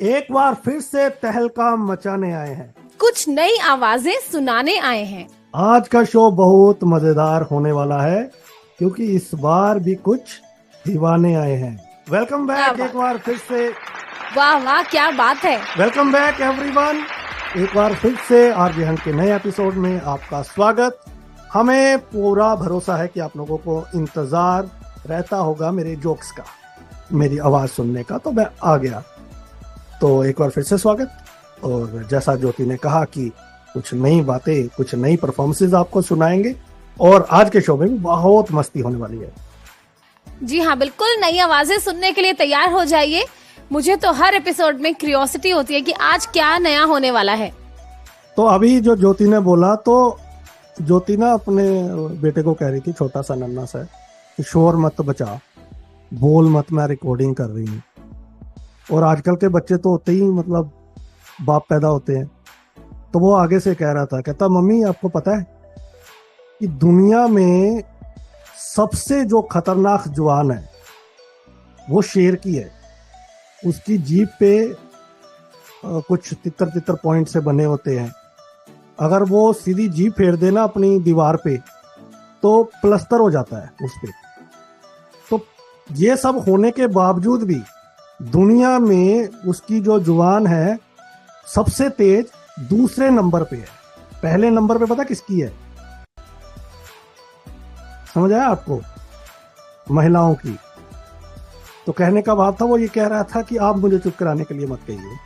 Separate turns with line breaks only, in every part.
एक बार फिर से तहलका मचाने आए हैं।
कुछ नई आवाजें सुनाने आए हैं।
आज का शो बहुत मजेदार होने वाला है क्योंकि इस बार भी कुछ दीवाने आए हैं। वेलकम बैक एक बार फिर से।
वाह वाह, क्या बात है।
Welcome back everyone. एक बार फिर से आरजे हंट के नए एपिसोड में आपका स्वागत। हमें पूरा भरोसा है कि आप लोगों को इंतजार रहता होगा मेरे जोक्स का, मेरी आवाज सुनने का, तो मैं आ गया। तो एक बार फिर से स्वागत। और जैसा ज्योति ने कहा कि कुछ नई बातें, कुछ नई परफॉर्मेंसेज आपको सुनाएंगे और आज के शो में भी बहुत मस्ती होने वाली है।
जी हाँ, बिल्कुल नई आवाजें सुनने के लिए तैयार हो जाइए। मुझे तो हर एपिसोड में क्यूरियोसिटी होती है कि आज क्या नया होने वाला है।
तो अभी जो ज्योति ने बोला, तो ज्योति ना अपने बेटे को कह रही थी, छोटा सा नन्हा सा है, कि शोर मत बचा, बोल मत, मैं रिकॉर्डिंग कर रही हूँ। और आजकल के बच्चे तो होते ही मतलब बाप पैदा होते हैं। तो वो आगे से कह रहा था, कहता मम्मी आपको पता है कि दुनिया में सबसे जो खतरनाक जुबान है वो शेर की है। उसकी जीभ पे कुछ तितर तितर पॉइंट से बने होते हैं। अगर वो सीधी जीभ फेर देना अपनी दीवार पे तो प्लस्तर हो जाता है उस पे। तो ये सब होने के बावजूद भी दुनिया में उसकी जो जुबान है सबसे तेज दूसरे नंबर पे है। पहले नंबर पे पता किसकी है? समझ आया आपको? महिलाओं की। तो कहने का भाव था, वो ये कह रहा था कि आप मुझे चुप कराने के लिए मत कहिए।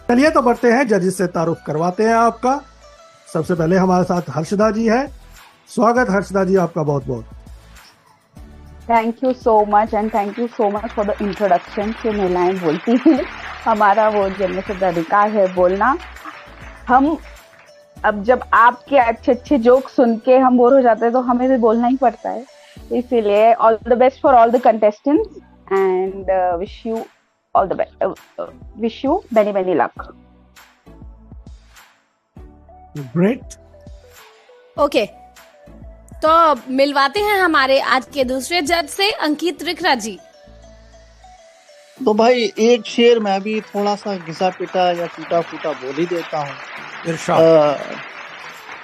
चलिए तो बढ़ते हैं, जजेस से तारुफ करवाते हैं आपका। सबसे पहले हमारे साथ हर्षदा जी है। स्वागत हर्षदा जी आपका बहुत बहुत।
Thank you so much and thank you so much for the introduction. कि महिलाएं बोलती हैं, हमारा वो जन्म से तरीका है बोलना। हम अब जब आपके अच्छे अच्छे जोक सुन के हम बोर हो जाते हैं तो हमें भी बोलना ही पड़ता है। इसीलिए all the best for all the contestants and wish you all the best, wish you many many luck.
Great.
Okay, तो मिलवाते हैं हमारे आज के दूसरे जज से, अंकित रिखरा जी।
तो भाई एक शेर मैं भी थोड़ा सा घिसा पिटा या टूटा फूटा बोल ही देता हूँ।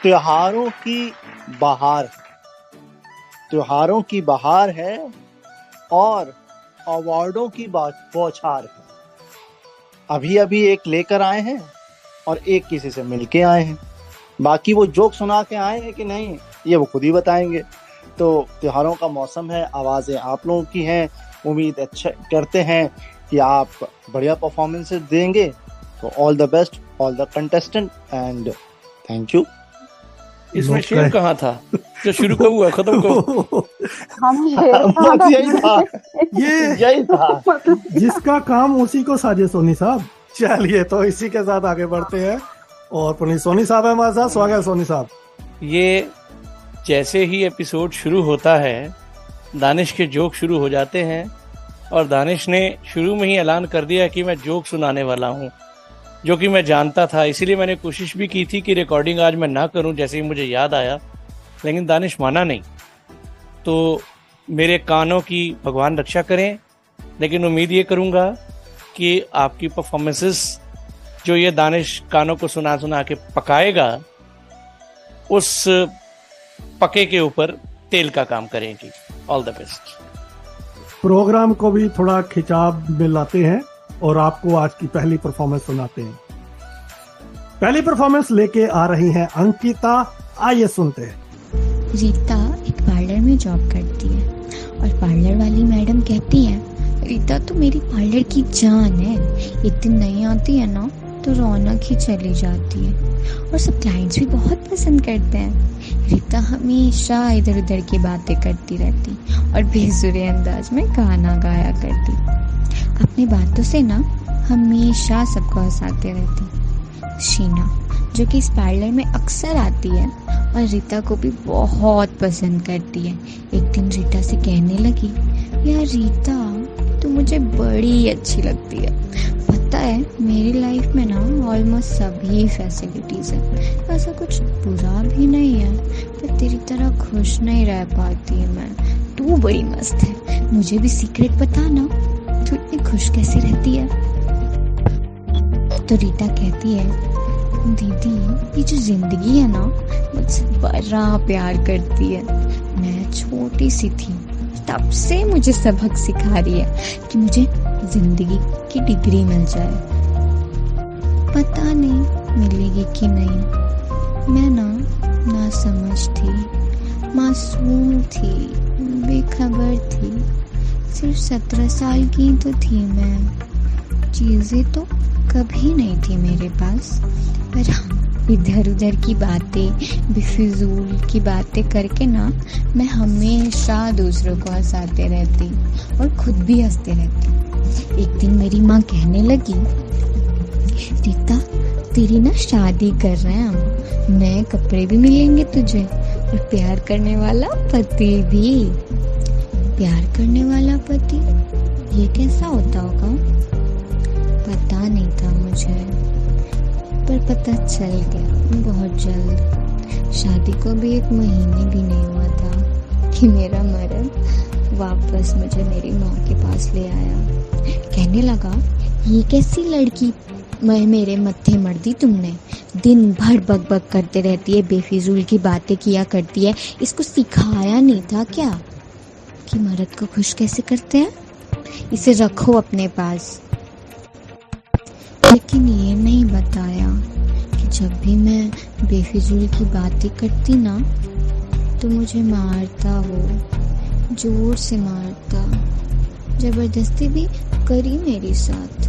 त्योहारों की बहार, त्योहारों की बहार है और अवार्डों की बौछार है। अभी अभी एक लेकर आए हैं और एक किसी से मिलके आए हैं। बाकी वो जोक सुना के आए हैं कि नहीं ये वो खुद ही बताएंगे। तो त्योहारों का मौसम है, आवाजें आप लोगों की हैं। उम्मीद अच्छा करते हैं कि आप बढ़िया परफॉर्मेंसेस देंगे। तो all the best all the contestant and thank you.
इसमें शेर कहाँ था जो शुरू कब हुआ खत्म कब?
यही था
जिसका काम उसी को साजे सोनी साहब। चलिए तो इसी के साथ आगे बढ़ते हैं और पुनीत सोनी साहब है हमारे साथ। स्वागत है सोनी साहब।
ये जैसे ही एपिसोड शुरू होता है दानिश के जोक शुरू हो जाते हैं और दानिश ने शुरू में ही ऐलान कर दिया कि मैं जोक सुनाने वाला हूँ, जो कि मैं जानता था। इसीलिए मैंने कोशिश भी की थी कि रिकॉर्डिंग आज मैं ना करूं जैसे ही मुझे याद आया, लेकिन दानिश माना नहीं। तो मेरे कानों की भगवान रक्षा करें, लेकिन उम्मीद ये करूंगा कि आपकी परफॉर्मेंसेस जो ये दानिश कानों को सुना सुना के पकाएगा, उस पके के ऊपर तेल का काम करेंगी। All the best.
प्रोग्राम को भी थोड़ा खिंचाव में लाते हैं और आपको आज की पहली परफॉर्मेंस सुनाते हैं। पहली परफॉर्मेंस लेके आ रही हैं अंकिता। आइए सुनते हैं।
रीता एक पार्लर में जॉब करती है और पार्लर वाली मैडम कहती है, रीता तो मेरी पार्लर की जान है, एक दिन नहीं आती है ना तो रौनक ही चली जाती है और सब क्लाइंट्स भी बहुत पसंद करते हैं। रीता हमेशा इधर उधर की बातें करती रहती और बेसुरे अंदाज में गाना गाया करती। अपनी बातों से ना हमेशा सबको हंसाते रहती। शीना जो कि इस पार्लर में अक्सर आती है और रीता को भी बहुत पसंद करती है, एक दिन रीता से कहने लगी, यार रीता तो मुझे बड़ी अच्छी लगती है। पता है मेरी लाइफ में ना ऑलमोस्ट सभी फैसिलिटीज़ है, ऐसा कुछ बुरा भी नहीं है, पर तेरी तरह खुश नहीं रह पाती है मैं। तू वो बड़ी मस्त है, मुझे भी सीक्रेट बता ना, तू इतनी खुश कैसे रहती है? तो रीता कहती है, दीदी ये जो जिंदगी है ना, मुझसे बड़ा प्यार करती है। मैं छोटी सी थी तब से मुझे सबक सिखा रही है कि मुझे जिंदगी की डिग्री मिल जाए। पता नहीं मिलेगी कि नहीं। मैं ना समझ थी, मासूम थी, बेखबर थी, सिर्फ 17 साल की तो थी मैं। चीजें तो कभी नहीं थी मेरे पास, पर इधर उधर की बातें, बेफिजूल की बातें करके ना मैं हमेशा दूसरों को हंसाते रहती और खुद भी हंसते रहती। एक दिन मेरी माँ कहने लगी, रीता तेरी ना शादी कर रहे हैं हम, नए कपड़े भी मिलेंगे तुझे और प्यार करने वाला पति भी। प्यार करने वाला पति, ये कैसा होता होगा? पता नहीं था मुझे, पर पता चल गया बहुत जल्द। शादी को भी 1 महीने भी नहीं हुआ था कि मेरा मर्द वापस मुझे मेरी माँ के पास ले आया। कहने लगा, ये कैसी लड़की मेरे मत्थे मर दी तुमने, दिन भर बक बक करते रहती है, बेफिजूल की बातें किया करती है, इसको सिखाया नहीं था क्या कि मर्द को खुश कैसे करते हैं? इसे रखो अपने पास। लेकिन ये नहीं बताया कि जब भी मैं बेफिजूल की बातें करती ना, तो मुझे मारता, वो जोर से मारता, जबरदस्ती भी करी मेरे साथ।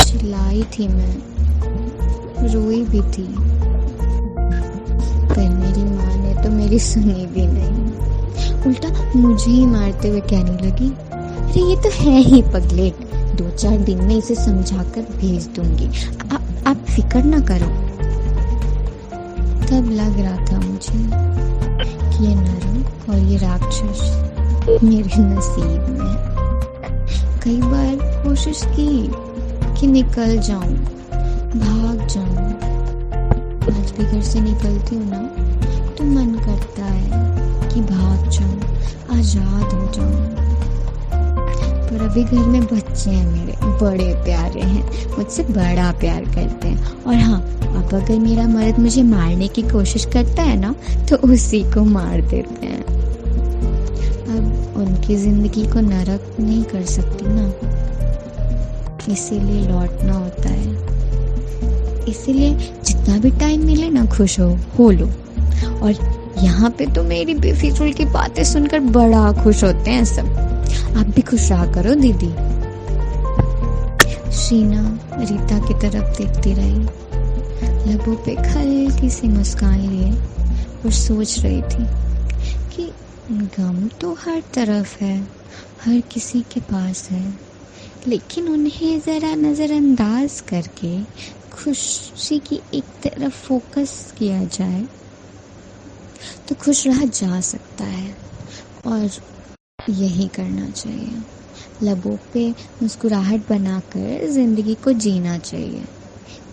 चिल्लाई थी मैं, रोई भी थी, पर मेरी माँ ने तो मेरी सुनी भी नहीं। उल्टा मुझे ही मारते हुए कहने लगी, अरे ये तो है ही पगलेट, 2-4 दिन में इसे समझाकर भेज दूंगी, आप फिक्र ना करो। तब लग रहा था मुझे कि ये नरक और ये राक्षस मेरे नसीब में। कई बार कोशिश की कि निकल जाऊं, भाग जाऊं। आज भी घर से निकलती हूँ ना, तो मन करता है कि भाग जाऊं, आजाद हो जाऊं। पर अभी घर में बच्चे हैं मेरे, बड़े प्यारे हैं, मुझसे बड़ा प्यार करते हैं। और हाँ, अब अगर मेरा मर्द मुझे मारने की कोशिश करता है ना, तो उसी को मार देते हैं। अब उनकी जिंदगी को नरक नहीं कर सकती ना, इसीलिए लौटना होता है। इसीलिए जितना भी टाइम मिले ना, खुश हो लो। और यहाँ पे तो मेरी बेफिजूल की बातें सुनकर बड़ा खुश होते हैं सब। आप भी खुश रहा करो दीदी। शीना रीता की तरफ देखती रही, लबों पे हल्की सी मुस्कान लिए और सोच रही थी कि गम तो हर तरफ है, हर किसी के पास है, लेकिन उन्हें जरा नजरअंदाज करके खुशी की एक तरफ फोकस किया जाए तो खुश रहा जा सकता है। और यही करना चाहिए, लबों पे मुस्कुराहट बनाकर जिंदगी को जीना चाहिए,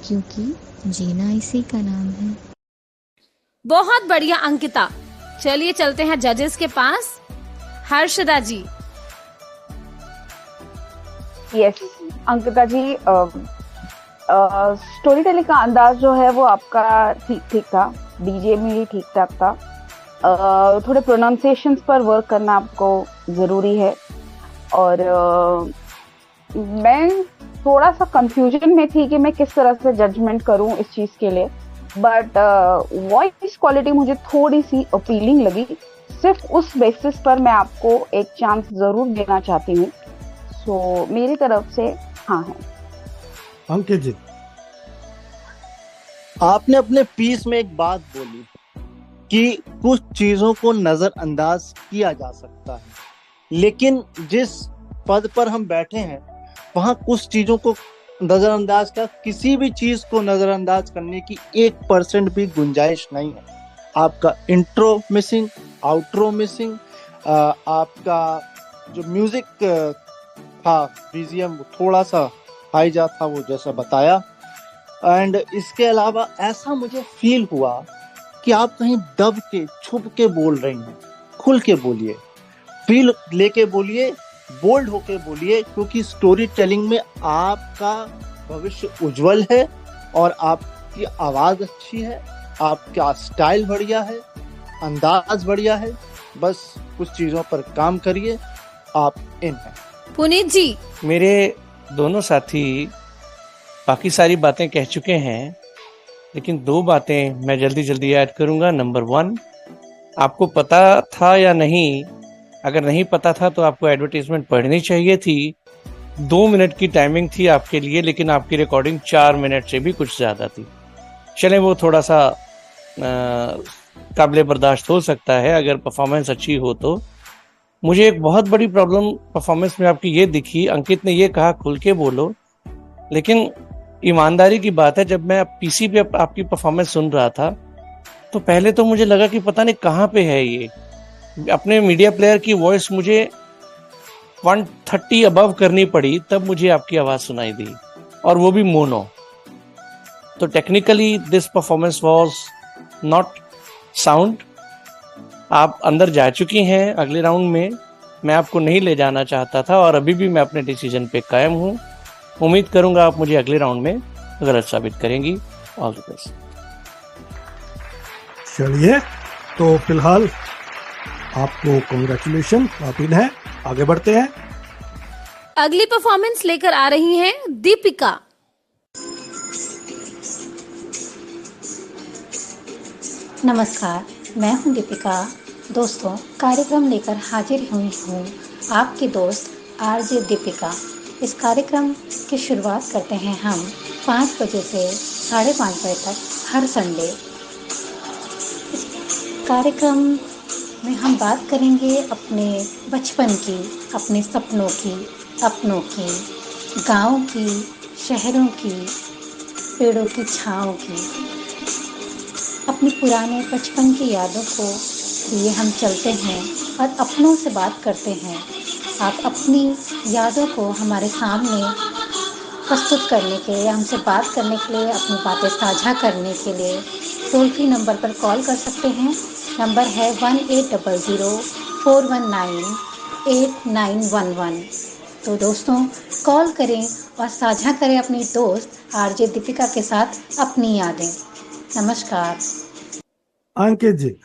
क्योंकि जीना इसी का नाम है।
बहुत बढ़िया अंकिता। चलिए चलते हैं जजेस के पास। हर्षदा जी।
यस अंकिता जी, स्टोरी टेलिंग का अंदाज जो है वो आपका ठीक था, डीजे में भी ठीक ठाक था। थोड़े प्रोनाउंसिएशंस पर वर्क करना आपको ज़रूरी है। और मैं थोड़ा सा कंफ्यूजन में थी कि मैं किस तरह से जजमेंट करूं इस चीज़ के लिए, बट वॉइस क्वालिटी मुझे थोड़ी सी अपीलिंग लगी। सिर्फ उस बेसिस पर मैं आपको एक चांस ज़रूर देना चाहती हूँ। सो मेरी तरफ से हाँ है।
अंकित जी,
आपने अपने पीस में एक बात बोली कि कुछ चीजों को नजरअंदाज किया जा सकता है, लेकिन जिस पद पर हम बैठे हैं वहां कुछ चीजों को नजरअंदाज का, किसी भी चीज को नजरअंदाज करने की 1% भी गुंजाइश नहीं है। आपका इंट्रो मिसिंग, आउट्रो मिसिंग, आपका जो म्यूजिक था बीजीएम थोड़ा सा हाईजा था, वो जैसा बताया। एंड इसके अलावा ऐसा मुझे फील हुआ कि आप कहीं दब के छुप के बोल रही हैं, खुल के बोलिए। फील लेके बोलिए, बोल्ड होके बोलिए, क्योंकि स्टोरी टेलिंग में आपका भविष्य उज्जवल है और आपकी आवाज अच्छी है, आपका स्टाइल बढ़िया है, अंदाज बढ़िया है। बस कुछ चीजों पर काम करिए, आप इन हैं।
पुनीत जी,
मेरे दोनों साथी बाकी सारी बातें कह चुके हैं, लेकिन 2 बातें मैं जल्दी जल्दी ऐड करूंगा। नंबर 1, आपको पता था या नहीं, अगर नहीं पता था तो आपको एडवर्टाइजमेंट पढ़नी चाहिए थी। 2 मिनट की टाइमिंग थी आपके लिए, लेकिन आपकी रिकॉर्डिंग 4 मिनट से भी कुछ ज़्यादा थी। चलें, वो थोड़ा सा काबिल बर्दाश्त हो सकता है अगर परफॉर्मेंस अच्छी हो तो। मुझे एक बहुत बड़ी प्रॉब्लम परफॉर्मेंस में आपकी ये दिखी, अंकित ने ये कहा खुल के बोलो, लेकिन ईमानदारी की बात है, जब मैं पीसी पे आपकी परफॉर्मेंस सुन रहा था तो पहले तो मुझे लगा कि पता नहीं कहाँ पे है ये। अपने मीडिया प्लेयर की वॉइस मुझे 130 अबव करनी पड़ी, तब मुझे आपकी आवाज़ सुनाई दी, और वो भी मोनो। तो technically this performance was not sound. आप अंदर जा चुकी हैं अगले राउंड में, मैं आपको नहीं ले जाना चाहता था और अभी भी मैं अपने डिसीजन पे कायम हूँ। उम्मीद करूंगा आप मुझे अगले राउंड में गलत साबित करेंगी। All the best.
चलिए, तो फिलहाल आपको कांग्रेचुलेशन, आप इन हैं। आगे बढ़ते हैं।
अगली परफॉर्मेंस लेकर आ रही हैं दीपिका।
नमस्कार, मैं हूं दीपिका। दोस्तों, कार्यक्रम लेकर हाजिर हुई हूं आपकी दोस्त आरजे दीपिका। इस कार्यक्रम की शुरुआत करते हैं हम 5 बजे से 5:30 बजे तक हर संडे। इस कार्यक्रम में हम बात करेंगे अपने बचपन की, अपने सपनों की, अपनों की, गाँव की, शहरों की, पेड़ों की छाँव की, अपनी पुराने बचपन की यादों को लिए हम चलते हैं और अपनों से बात करते हैं। आप अपनी यादों को हमारे सामने प्रस्तुत करने के लिए, हमसे बात करने के लिए, अपनी बातें साझा करने के लिए टोल फ्री नंबर पर कॉल कर सकते हैं। नंबर है 1800-419-8911। तो दोस्तों, कॉल करें और साझा करें अपनी दोस्त आरजे दीपिका के साथ अपनी यादें। नमस्कार।
अंकित जी,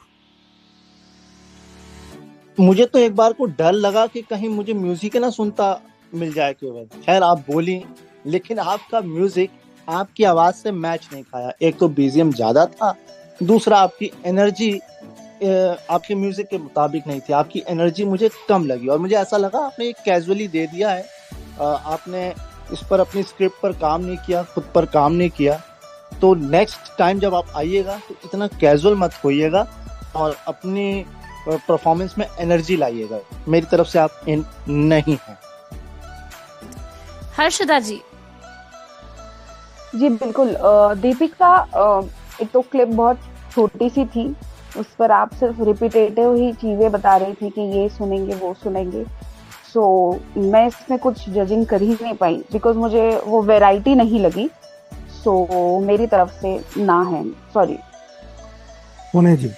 मुझे तो एक बार को डर लगा कि कहीं मुझे म्यूजिक ना सुनता मिल जाए केवल। खैर, आप बोली, लेकिन आपका म्यूजिक आपकी आवाज से मैच नहीं खाया। एक तो बीजीएम ज्यादा था, दूसरा आपकी एनर्जी आपके म्यूजिक के मुताबिक नहीं थी। आपकी एनर्जी मुझे कम लगी और मुझे ऐसा लगा आपने एक कैजुअली दे दिया है। आपने इस पर अपनी स्क्रिप्ट पर काम नहीं किया, खुद पर काम नहीं किया। तो नेक्स्ट टाइम जब आप आइएगा तो इतना कैजुअल मत होइएगा और अपनी परफॉर्मेंस में एनर्जी लाइएगा। मेरी तरफ से आप इन नहीं हैं।
हर्षदा जी।
जी बिल्कुल। दीपिका, एक तो क्लिप बहुत छोटी सी थी, उस पर आप सिर्फ रिपीटेटिव ही चीजें बता रही थी कि ये सुनेंगे वो सुनेंगे। सो मैं इसमें कुछ जजिंग कर ही नहीं पाई, बिकॉज मुझे वो वैरायटी नहीं लगी। सो मेरी तरफ से ना है, sorry.
Pune ji.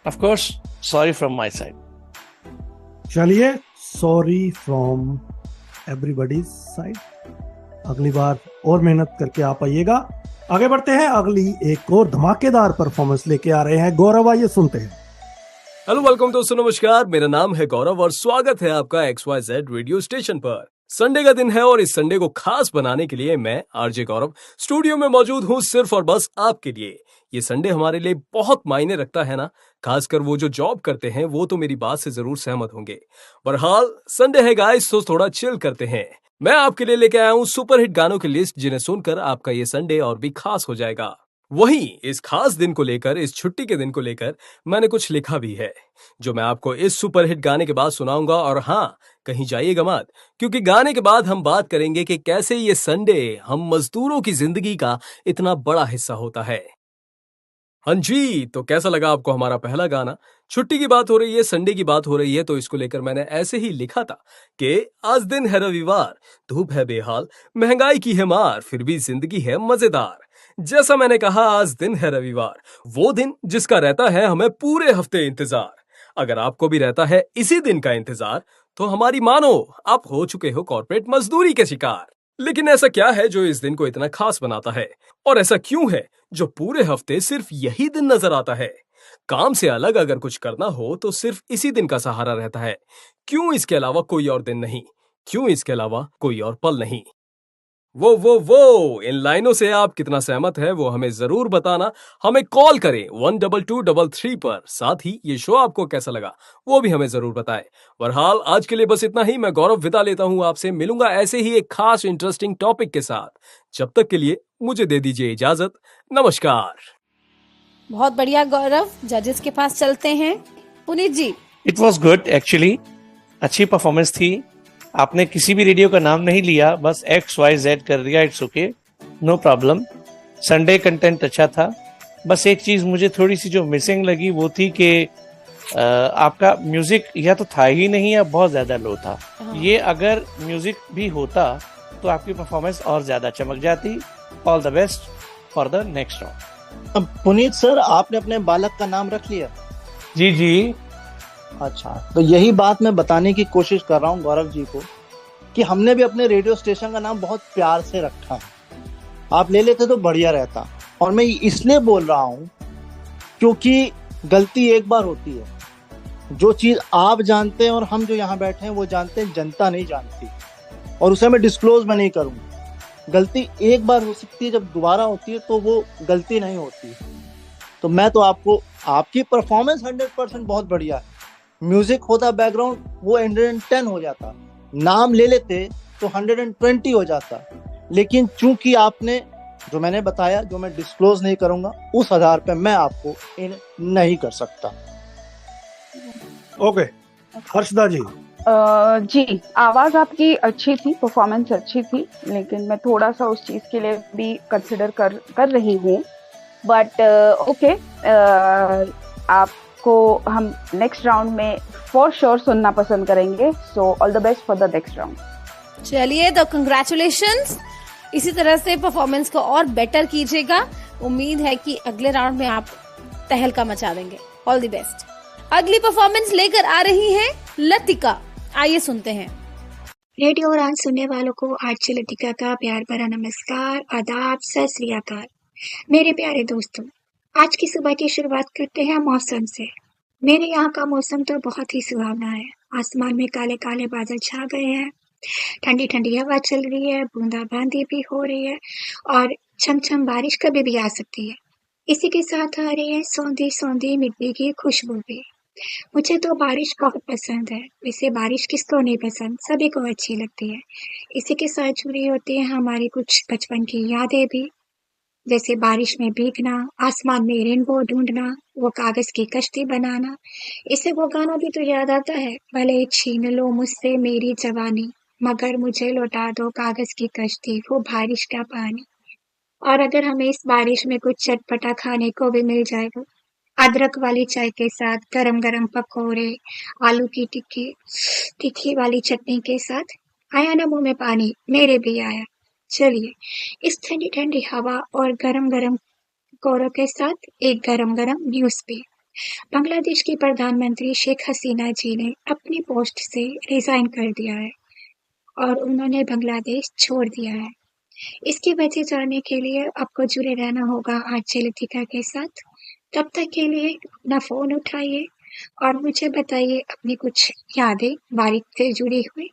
Of course, sorry from my side.
चलिए, सॉरी फ्रॉम एवरीबॉडीज साइड। अगली बार और मेहनत करके आप आइएगा। आगे बढ़ते हैं, अगली एक और धमाकेदार परफॉर्मेंस लेके आ रहे हैं गौरव। आइए सुनते हैं।
हेलो, वेलकम दोस्तों, नमस्कार। मेरा नाम है गौरव और स्वागत है आपका XYZ रेडियो स्टेशन पर। संडे का दिन है और इस संडे को खास बनाने के लिए मैं आरजे गौरव स्टूडियो में मौजूद हूँ, सिर्फ और बस आपके लिए। ये संडे हमारे लिए बहुत मायने रखता है ना, खासकर वो जो जॉब करते हैं वो तो मेरी बात से जरूर सहमत होंगे। बहरहाल संडे है गाइस, तो थोड़ा चिल करते हैं। मैं आपके लिए लेके आया हूँ सुपरहिट गानों की लिस्ट, जिन्हें सुनकर आपका ये संडे और भी खास हो जाएगा। वहीं इस खास दिन को लेकर, इस छुट्टी के दिन को लेकर मैंने कुछ लिखा भी है, जो मैं आपको इस सुपरहिट गाने के बाद सुनाऊंगा। और हाँ, कहीं जाइएगा मत, क्योंकि गाने के बाद हम बात करेंगे कि कैसे ये संडे हम मजदूरों की जिंदगी का इतना बड़ा हिस्सा होता है। हाँ जी, तो कैसा लगा आपको हमारा पहला गाना? छुट्टी की बात हो रही है, संडे की बात हो रही है, तो इसको लेकर मैंने ऐसे ही लिखा था कि आज दिन है रविवार, धूप है बेहाल, महंगाई की है मार, फिर भी जिंदगी है मजेदार। जैसा मैंने कहा, आज दिन है रविवार, वो दिन जिसका रहता है हमें पूरे हफ्ते इंतजार। अगर आपको भी रहता है इसी दिन का इंतजार, तो हमारी मानो आप हो चुके हो कॉर्पोरेट मजदूरी के शिकार। लेकिन ऐसा क्या है जो इस दिन को इतना खास बनाता है, और ऐसा क्यों है जो पूरे हफ्ते सिर्फ यही दिन नजर आता है? काम से अलग अगर कुछ करना हो तो सिर्फ इसी दिन का सहारा रहता है। क्यों इसके अलावा कोई और दिन नहीं? क्यों इसके अलावा कोई और पल नहीं? वो इन लाइनों से आप कितना सहमत है वो हमें जरूर बताना। हमें कॉल करें 12233 पर। साथ ही ये शो आपको कैसा लगा वो भी हमें जरूर बताएं। बहरहाल आज के लिए बस इतना ही। मैं गौरव विदा लेता हूं आपसे। मिलूंगा ऐसे ही एक खास इंटरेस्टिंग टॉपिक के साथ। जब तक के लिए मुझे दे दीजिए इजाजत। नमस्कार।
बहुत बढ़िया गौरव, जजेस के पास चलते हैं। पुनीत जी,
इट वॉज गुड एक्चुअली, अच्छी परफॉर्मेंस थी। आपने किसी भी रेडियो का नाम नहीं लिया, बस XYZ कर दिया। It's okay, no problem. Sunday content अच्छा था। बस एक चीज मुझे थोड़ी सी जो मिसिंग लगी वो थी कि आपका म्यूजिक या तो था ही नहीं या बहुत ज्यादा लो था। ये अगर म्यूजिक भी होता तो आपकी परफॉर्मेंस और ज्यादा चमक जाती। All the best for the next round.
Puneet sir, आपने अपने बालक का नाम रख लिया?
जी जी।
अच्छा, तो यही बात मैं बताने की कोशिश कर रहा हूँ गौरव जी को कि हमने भी अपने रेडियो स्टेशन का नाम बहुत प्यार से रखा है। आप ले लेते तो बढ़िया रहता। और मैं इसलिए बोल रहा हूँ क्योंकि गलती एक बार होती है। जो चीज आप जानते हैं और हम जो यहाँ बैठे हैं वो जानते हैं, जनता नहीं जानती, और उसे मैं डिस्क्लोज में नहीं करूँगा। गलती एक बार हो सकती है, जब दोबारा होती है तो वो गलती नहीं होती। तो मैं तो आपको, आपकी परफॉर्मेंस 100% बहुत बढ़िया है। म्यूजिक होता बैकग्राउंड वो 110 हो जाता, नाम ले लेते तो 120 हो जाता। लेकिन चूंकि आपने जो मैंने बताया, जो मैं डिस्क्लोज नहीं करूंगा, उस आधार पे मैं आपको इन नहीं कर सकता।
ओके, हर्षदा जी।
जी, आवाज आपकी अच्छी थी, परफॉर्मेंस अच्छी थी, लेकिन मैं थोड़ा सा उस चीज के लिए भी कंसिडर कर रही हूँ। बट ओके, आपको हम नेक्स्ट राउंड में फॉर श्योर सुनना पसंद करेंगे। So all the best for the next round.
चलिए तो कंग्रेचुलेशंस। इसी तरह से परफॉर्मेंस को और बेटर कीजिएगा। उम्मीद है कि अगले राउंड में आप तहलका मचा देंगे। All the best. अगली परफॉर्मेंस लेकर आ रही है लतिका। आइए सुनते हैं।
रेडियो उड़ान सुनने वालों को आरजे लतिका का प्यार भरा नमस्कार, आदाब, सत श्री अकाल। मेरे प्यारे दोस्तों, आज की सुबह की शुरुआत करते हैं मौसम से। मेरे यहाँ का मौसम तो बहुत ही सुहावना है। आसमान में काले काले बादल छा गए हैं, ठंडी ठंडी हवा चल रही है, बूंदाबांदी भी हो रही है और छमछम बारिश कभी भी आ सकती है। इसी के साथ आ रही है सौंधी सौंधी मिट्टी की खुशबू भी। मुझे तो बारिश बहुत पसंद है। वैसे बारिश किसको नहीं पसंद, सभी को अच्छी लगती है। इसी के साथ जुड़ी होती है हमारी कुछ बचपन की यादें भी, जैसे बारिश में भीगना, आसमान में रेनबो ढूंढना, वो कागज की कश्ती बनाना। इससे वो गाना भी तो याद आता है, भले छीन लो मुझसे मेरी जवानी, मगर मुझे लौटा दो कागज की कश्ती, वो बारिश का पानी। और अगर हमें इस बारिश में कुछ चटपटा खाने को भी मिल जाएगा, अदरक वाली चाय के साथ गरम गरम पकौड़े, आलू की टिक्की, तीखी वाली चटनी के साथ, आया ना मुंह में पानी, मेरे भी आया। चलिए, इस ठंडी ठंडी हवा और गरम गरम पकौड़ों के साथ एक गरम गरम न्यूज़ पे। बांग्लादेश की प्रधानमंत्री शेख हसीना जी ने अपनी पोस्ट से रिजाइन कर दिया है और उन्होंने बांग्लादेश छोड़ दिया है। इसकी वजह जानने के लिए आपको जुड़े रहना होगा आरजे लतिका के साथ। तब तक के लिए अपना फोन उठाइए और मुझे बताइए अपनी कुछ यादें बारिश से जुड़ी हुई,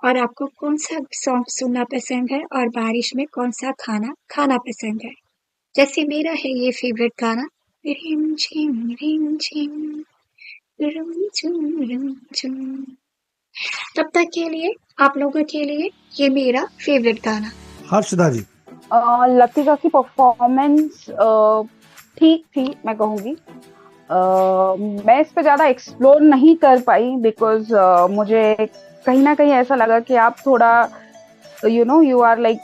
और आपको कौन सा सॉन्ग सुनना पसंद है और बारिश में कौन सा खाना खाना पसंद है। जैसे मेरा है ये फेवरेट गाना, रिम झिम रिम झिम रुम झुम रुम झुम। तब तक के लिए आप लोगों के लिए ये मेरा फेवरेट गाना।
हर्षदा जी।
लतिका की परफॉर्मेंस ठीक थी, मैं कहूँगी। मैं इस पे ज़्यादा एक्सप्लोर नहीं कर पाई बिकॉज मुझे कहीं ना कहीं ऐसा लगा कि आप थोड़ा यू आर लाइक,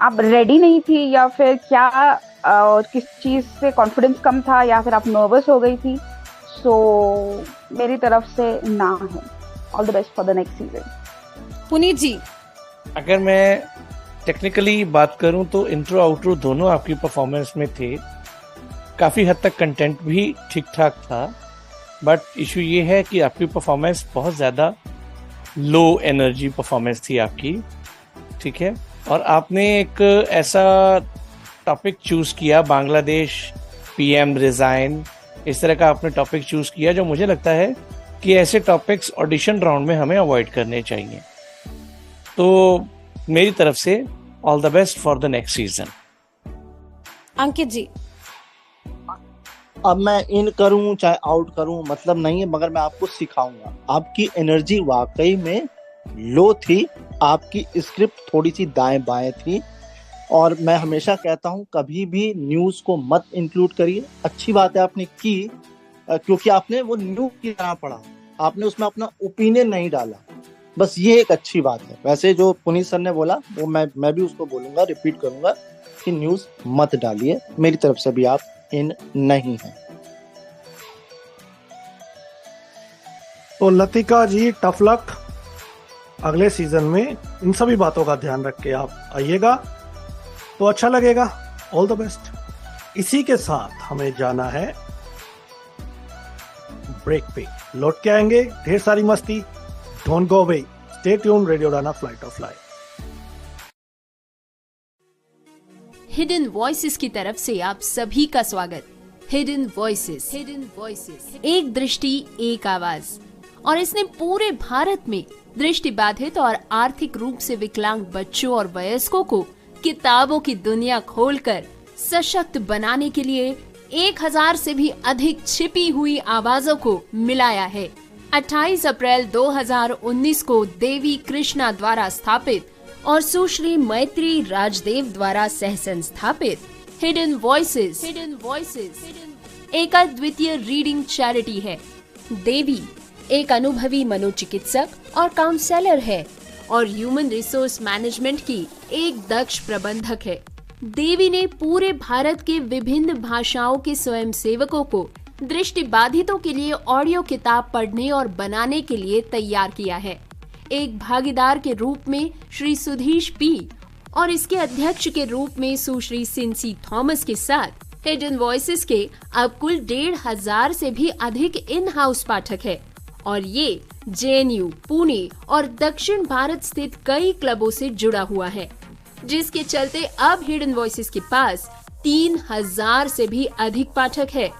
आप रेडी नहीं थी, या फिर क्या किस चीज़ से कॉन्फिडेंस कम था, या फिर आप नर्वस हो गई थी। सो मेरी तरफ से ना है। All the best for the next season.
Puneet ji.
अगर मैं टेक्निकली बात करूं तो इंट्रो आउट्रो दोनों आपकी परफॉर्मेंस में थे, काफ़ी हद तक कंटेंट भी ठीक ठाक था, बट इशू ये है कि आपकी परफॉर्मेंस बहुत ज़्यादा लो एनर्जी परफॉर्मेंस थी आपकी, ठीक है। और आपने एक ऐसा टॉपिक चूज़ किया, बांग्लादेश पीएम रिज़ाइन, इस तरह का आपने टॉपिक चूज़ किया जो मुझे लगता है कि ऐसे टॉपिक्स ऑडिशन राउंड में हमें अवॉइड करने चाहिए। तो मेरी तरफ से all the best for the next season.
Ankit ji,
अब मैं इन करूं चाहे आउट करूं मतलब नहीं है, मगर मैं आपको सिखाऊंगा। आपकी एनर्जी वाकई में लो थी, आपकी स्क्रिप्ट थोड़ी सी दाएं बाएं थी, और मैं हमेशा कहता हूं कभी भी न्यूज़ को मत इंक्लूड करिए। अच्छी बात है आपने की, क्योंकि आपने वो न्यूज़ की तरह पढ़ा, आपने उसमें अपना ओपिनियन नहीं डाला, बस ये एक अच्छी बात है। वैसे जो पुनीत सर ने बोला वो मैं भी उसको बोलूंगा, रिपीट करूंगा कि न्यूज़ मत डालिए। मेरी तरफ से भी आप इन नहीं है।
तो लतिका जी, टफ लक, अगले सीजन में इन सभी बातों का ध्यान रख के आप आइएगा तो अच्छा लगेगा। All the best. इसी के साथ हमें जाना है ब्रेक पे, लौट के आएंगे, ढेर सारी मस्ती। Don't go away, stay tune, radio उड़ाना, flight of life.
Hidden voices की तरफ से आप सभी का स्वागत। हिडन वॉइसेस, एक दृष्टि एक आवाज, और इसने पूरे भारत में दृष्टिबाधित और आर्थिक रूप से विकलांग बच्चों और वयस्कों को किताबों की दुनिया खोलकर सशक्त बनाने के लिए 1000 से भी अधिक छिपी हुई आवाजों को मिलाया है। 28 अप्रैल 2019 को देवी कृष्णा द्वारा स्थापित और सुश्री मैत्री राजदेव द्वारा सह संस्थापित हिडन वॉइसेस एक अद्वितीय रीडिंग चैरिटी है। देवी एक अनुभवी मनोचिकित्सक और काउंसलर है और ह्यूमन रिसोर्स मैनेजमेंट की एक दक्ष प्रबंधक है। देवी ने पूरे भारत के विभिन्न भाषाओं के स्वयंसेवकों को दृष्टिबाधितों के लिए ऑडियो किताब पढ़ने और बनाने के लिए तैयार किया है। एक भागीदार के रूप में श्री सुधीश पी और इसके अध्यक्ष के रूप में सुश्री सिंसी थॉमस के साथ हिडन वॉइसेस के अब कुल 1500 से भी अधिक इन हाउस पाठक है और ये जेएनयू, पुणे और दक्षिण भारत स्थित कई क्लबों से जुड़ा हुआ है, जिसके चलते अब हिडन वॉइसेस के पास 3000 से भी अधिक पाठक है।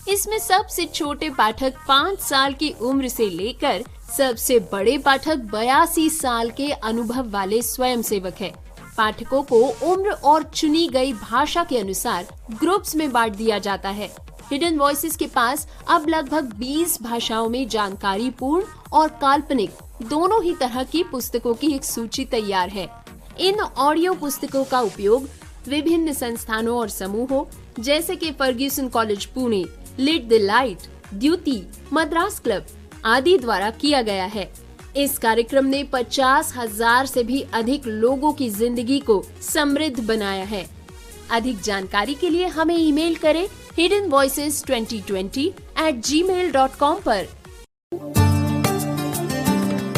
इसमें सबसे छोटे पाठक 5 साल की उम्र से लेकर सबसे बड़े पाठक 82 साल के अनुभव वाले स्वयंसेवक है। पाठकों को उम्र और चुनी गई भाषा के अनुसार ग्रुप्स में बांट दिया जाता है। हिडन वॉइसेस के पास अब लगभग 20 भाषाओं में जानकारी पूर्ण और काल्पनिक दोनों ही तरह की पुस्तकों की एक सूची तैयार है। इन ऑडियो पुस्तकों का उपयोग विभिन्न संस्थानों और समूहों जैसे कि Fergusson college Pune, lit the light, Dyuti, Madras club आदि द्वारा किया गया है। इस कार्यक्रम ने 50,000 से भी अधिक लोगों की जिंदगी को समृद्ध बनाया है। अधिक जानकारी के लिए हमें ईमेल करें hiddenvoices2020@gmail.com पर।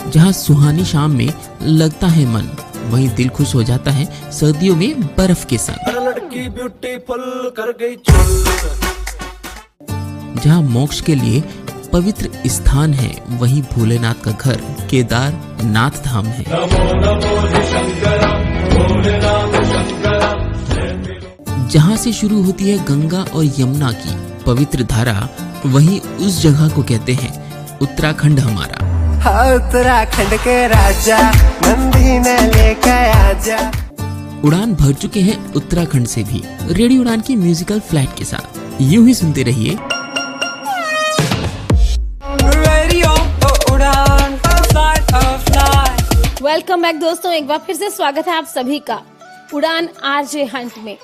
जहाँ सुहानी शाम में लगता है मन, वहीं दिल खुश हो जाता है सर्दियों में बर्फ के संग।
लड़की ब्यूटीफुल कर गई।
जहाँ मोक्ष के लिए पवित्र स्थान है, वहीं भोलेनाथ का घर केदारनाथ धाम है। जहाँ से शुरू होती है गंगा और यमुना की पवित्र धारा, वहीं उस जगह को कहते हैं उत्तराखंड हमारा।
उत्तराखंड के राजा नंदी ने लेकर आजा।
उड़ान भर चुके हैं उत्तराखंड से भी रेडियो उड़ान की म्यूजिकल फ्लाइट के साथ। यूं ही सुनते रहिए
रेडियो उड़ान flight of life.
Welcome back दोस्तों, एक बार फिर से स्वागत है आप सभी का उड़ान आरजे हंट में।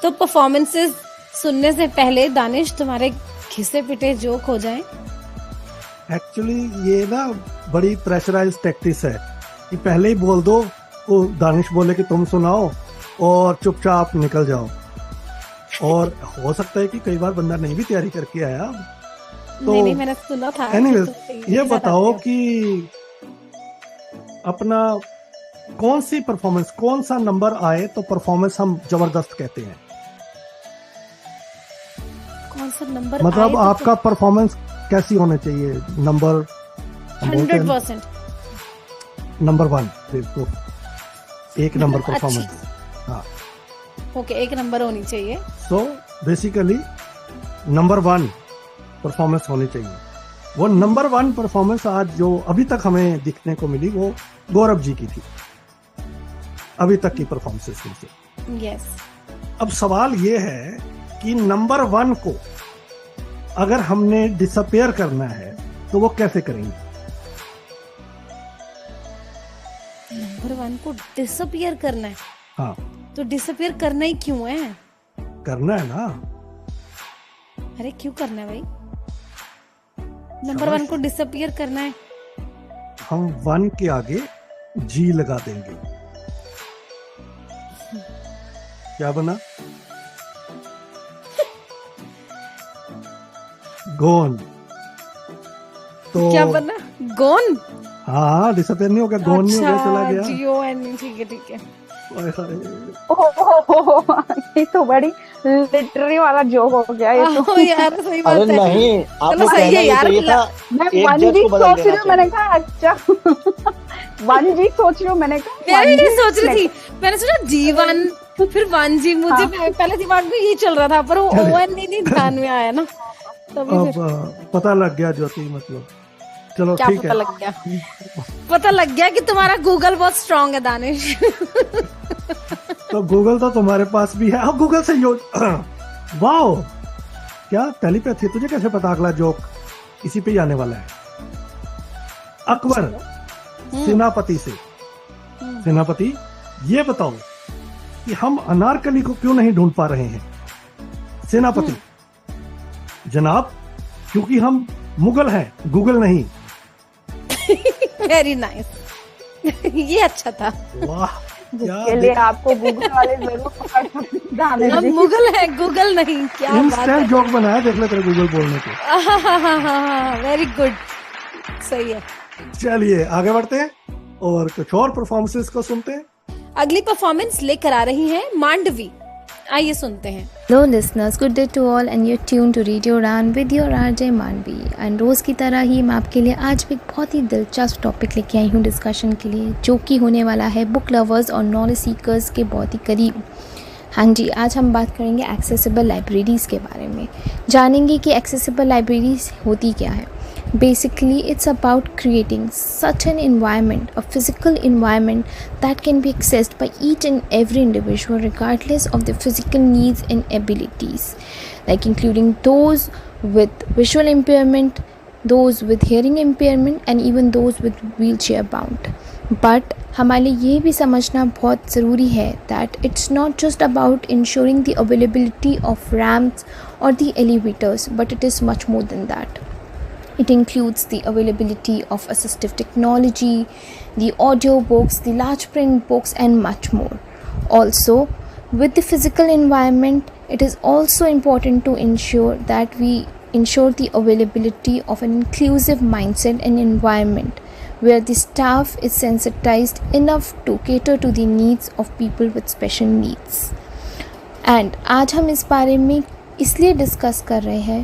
तो परफॉर्मेंसेस सुनने से पहले दानिश, तुम्हारे घिसे पिटे जोक हो जाएं।
एक्चुअली ये ना बड़ी प्रेशराइज टैक्टिस है कि पहले ही बोल दो, वो दानिश बोले कि तुम सुनाओ और चुपचाप निकल जाओ। और हो सकता है कि कई बार बंदा नहीं भी तैयारी करके आया। तो
नहीं, मैंने सुना था।
एनीवेज, ये बताओ कि अपना कौन सी परफॉर्मेंस, कौन सा नंबर आए तो परफॉर्मेंस हम जबरदस्त कहते हैं?
कौन सा नंबर
मतलब आपका परफॉर्मेंस कैसी होनी चाहिए? नंबर
100%।
नंबर 1, तो एक नंबर परफॉर्मेंस। हाँ,
ओके, एक नंबर होनी चाहिए।
सो बेसिकली नंबर 1 परफॉर्मेंस होनी चाहिए। वो नंबर 1 परफॉर्मेंस आज जो अभी तक हमें दिखने को मिली वो गौरव जी की थी, अभी तक की परफॉर्मेंसेस में से।
यस।
अब सवाल ये है कि नंबर 1 को अगर हमने डिसअपियर करना है तो वो कैसे करेंगे?
नंबर 1 को डिसअपियर करना है?
हाँ,
तो डिसअपियर करना ही क्यों है?
करना है ना।
अरे क्यों करना है भाई? नंबर 1 को डिसअपियर करना है।
हम 1 के आगे जी लगा देंगे। क्या बना? गोन। तो
क्या बना? गोन?
हाँ, डिसअपियर नहीं हो गया, गोन नहीं हो गया, चला गया।
GON, ठीक है ठीक है।
ये तो बड़ी लिटरेरी वाला जोक हो गया ये तो।
यार सही बात है।
अरे नहीं, आपको
सही है
कहना
यार,
चाहिए था
मैं
एक
वन
जज
जी
को बदल
सोच
देना
रही हूँ, मैंने
चाहिए।
कहा अच्छा 1 जी सोच रही हूँ, मैंने कहा
मैं भी
1
नहीं
जी
सोच रही थी, मैंने सोचा G1 फिर 1G, मुझे पहले दिमाग में ये चल रहा था, पर वो ON नहीं ध्यान में आया ना, तभी
अब
फिर
पता लग गया ज्योति, मतलब चलो
क्या
ठीक
पता
है।
लग गया? पता लग गया कि तुम्हारा गूगल बहुत स्ट्रांग है दानिश।
तो गूगल तो तुम्हारे पास भी है। अब गूगल से वाओ, क्या टेलीपैथी, तुझे कैसे पता अगला जोक इसी पे ही आने वाला है? अकबर सेनापति से, सेनापति ये बताओ कि हम अनारकली को क्यों नहीं ढूंढ पा रहे हैं? सेनापति, जनाब क्योंकि हम मुगल हैं, गूगल नहीं।
Very nice. ये अच्छा था।
वाह,
जिसके लिए आपको गूगल वाले जरूर पकड़ सकते हैं।
हम मुगल है, गूगल नहीं। क्या बात है।
इंस्टेंट जोक बनाया, देख ले तेरे गूगल बोलने के।
वेरी गुड, सही है।
चलिए आगे बढ़ते हैं और कुछ और परफॉर्मेंसेस को सुनते हैं।
अगली परफॉर्मेंस लेकर आ रही हैं मांडवी, आइए सुनते हैं।
Hello listeners, good day to all and you're tune to radio Udaan with your RJ Manvi. And रोज़ की तरह ही मैं आपके लिए आज भी एक बहुत ही दिलचस्प टॉपिक लेके आई हूँ डिस्कशन के लिए, जो कि होने वाला है बुक लवर्स और नॉलेज सीकर्स के बहुत ही करीब। हाँ जी, आज हम बात करेंगे एक्सेसिबल लाइब्रेरीज़ के बारे में, जानेंगे कि एक्सेसिबल लाइब्रेरीज़ होती क्या है। Basically, it's about creating such an environment, a physical environment that can be accessed by each and every individual regardless of their physical needs and abilities, like including those with visual impairment, those with hearing impairment and even those with wheelchair bound. But हमारे लिए ये भी समझना बहुत ज़रूरी है that it's not just about ensuring the availability of ramps or the elevators, but it is much more than that. It includes the availability of assistive technology, the audio books, the large print books and much more. Also, with the physical environment, it is also important to ensure that we ensure the availability of an inclusive mindset and environment where the staff is sensitized enough to cater to the needs of people with special needs. And आज हम इस बारे में इसलिए discuss कर रहे हैं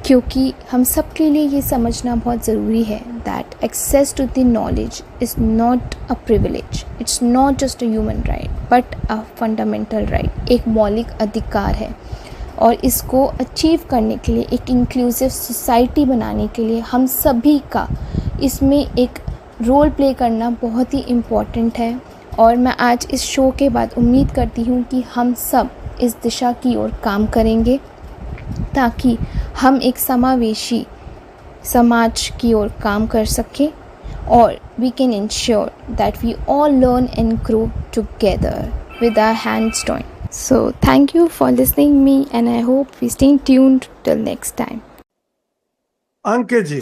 क्योंकि हम सब के लिए ये समझना बहुत ज़रूरी है that access to the knowledge is not a privilege, it's not just a human right but a fundamental right, एक मौलिक अधिकार है। और इसको अचीव करने के लिए, एक इंक्लूसिव सोसाइटी बनाने के लिए हम सभी का इसमें एक रोल प्ले करना बहुत ही इम्पॉर्टेंट है। और मैं आज इस शो के बाद उम्मीद करती हूँ कि हम सब इस दिशा की ओर काम करेंगे ताकि हम एक समावेशी समाज की ओर काम कर सकें और we can ensure that we all learn and grow together with our hands joined. So thank you for listening me and I hope we stay tuned till next time.
अंकित जी,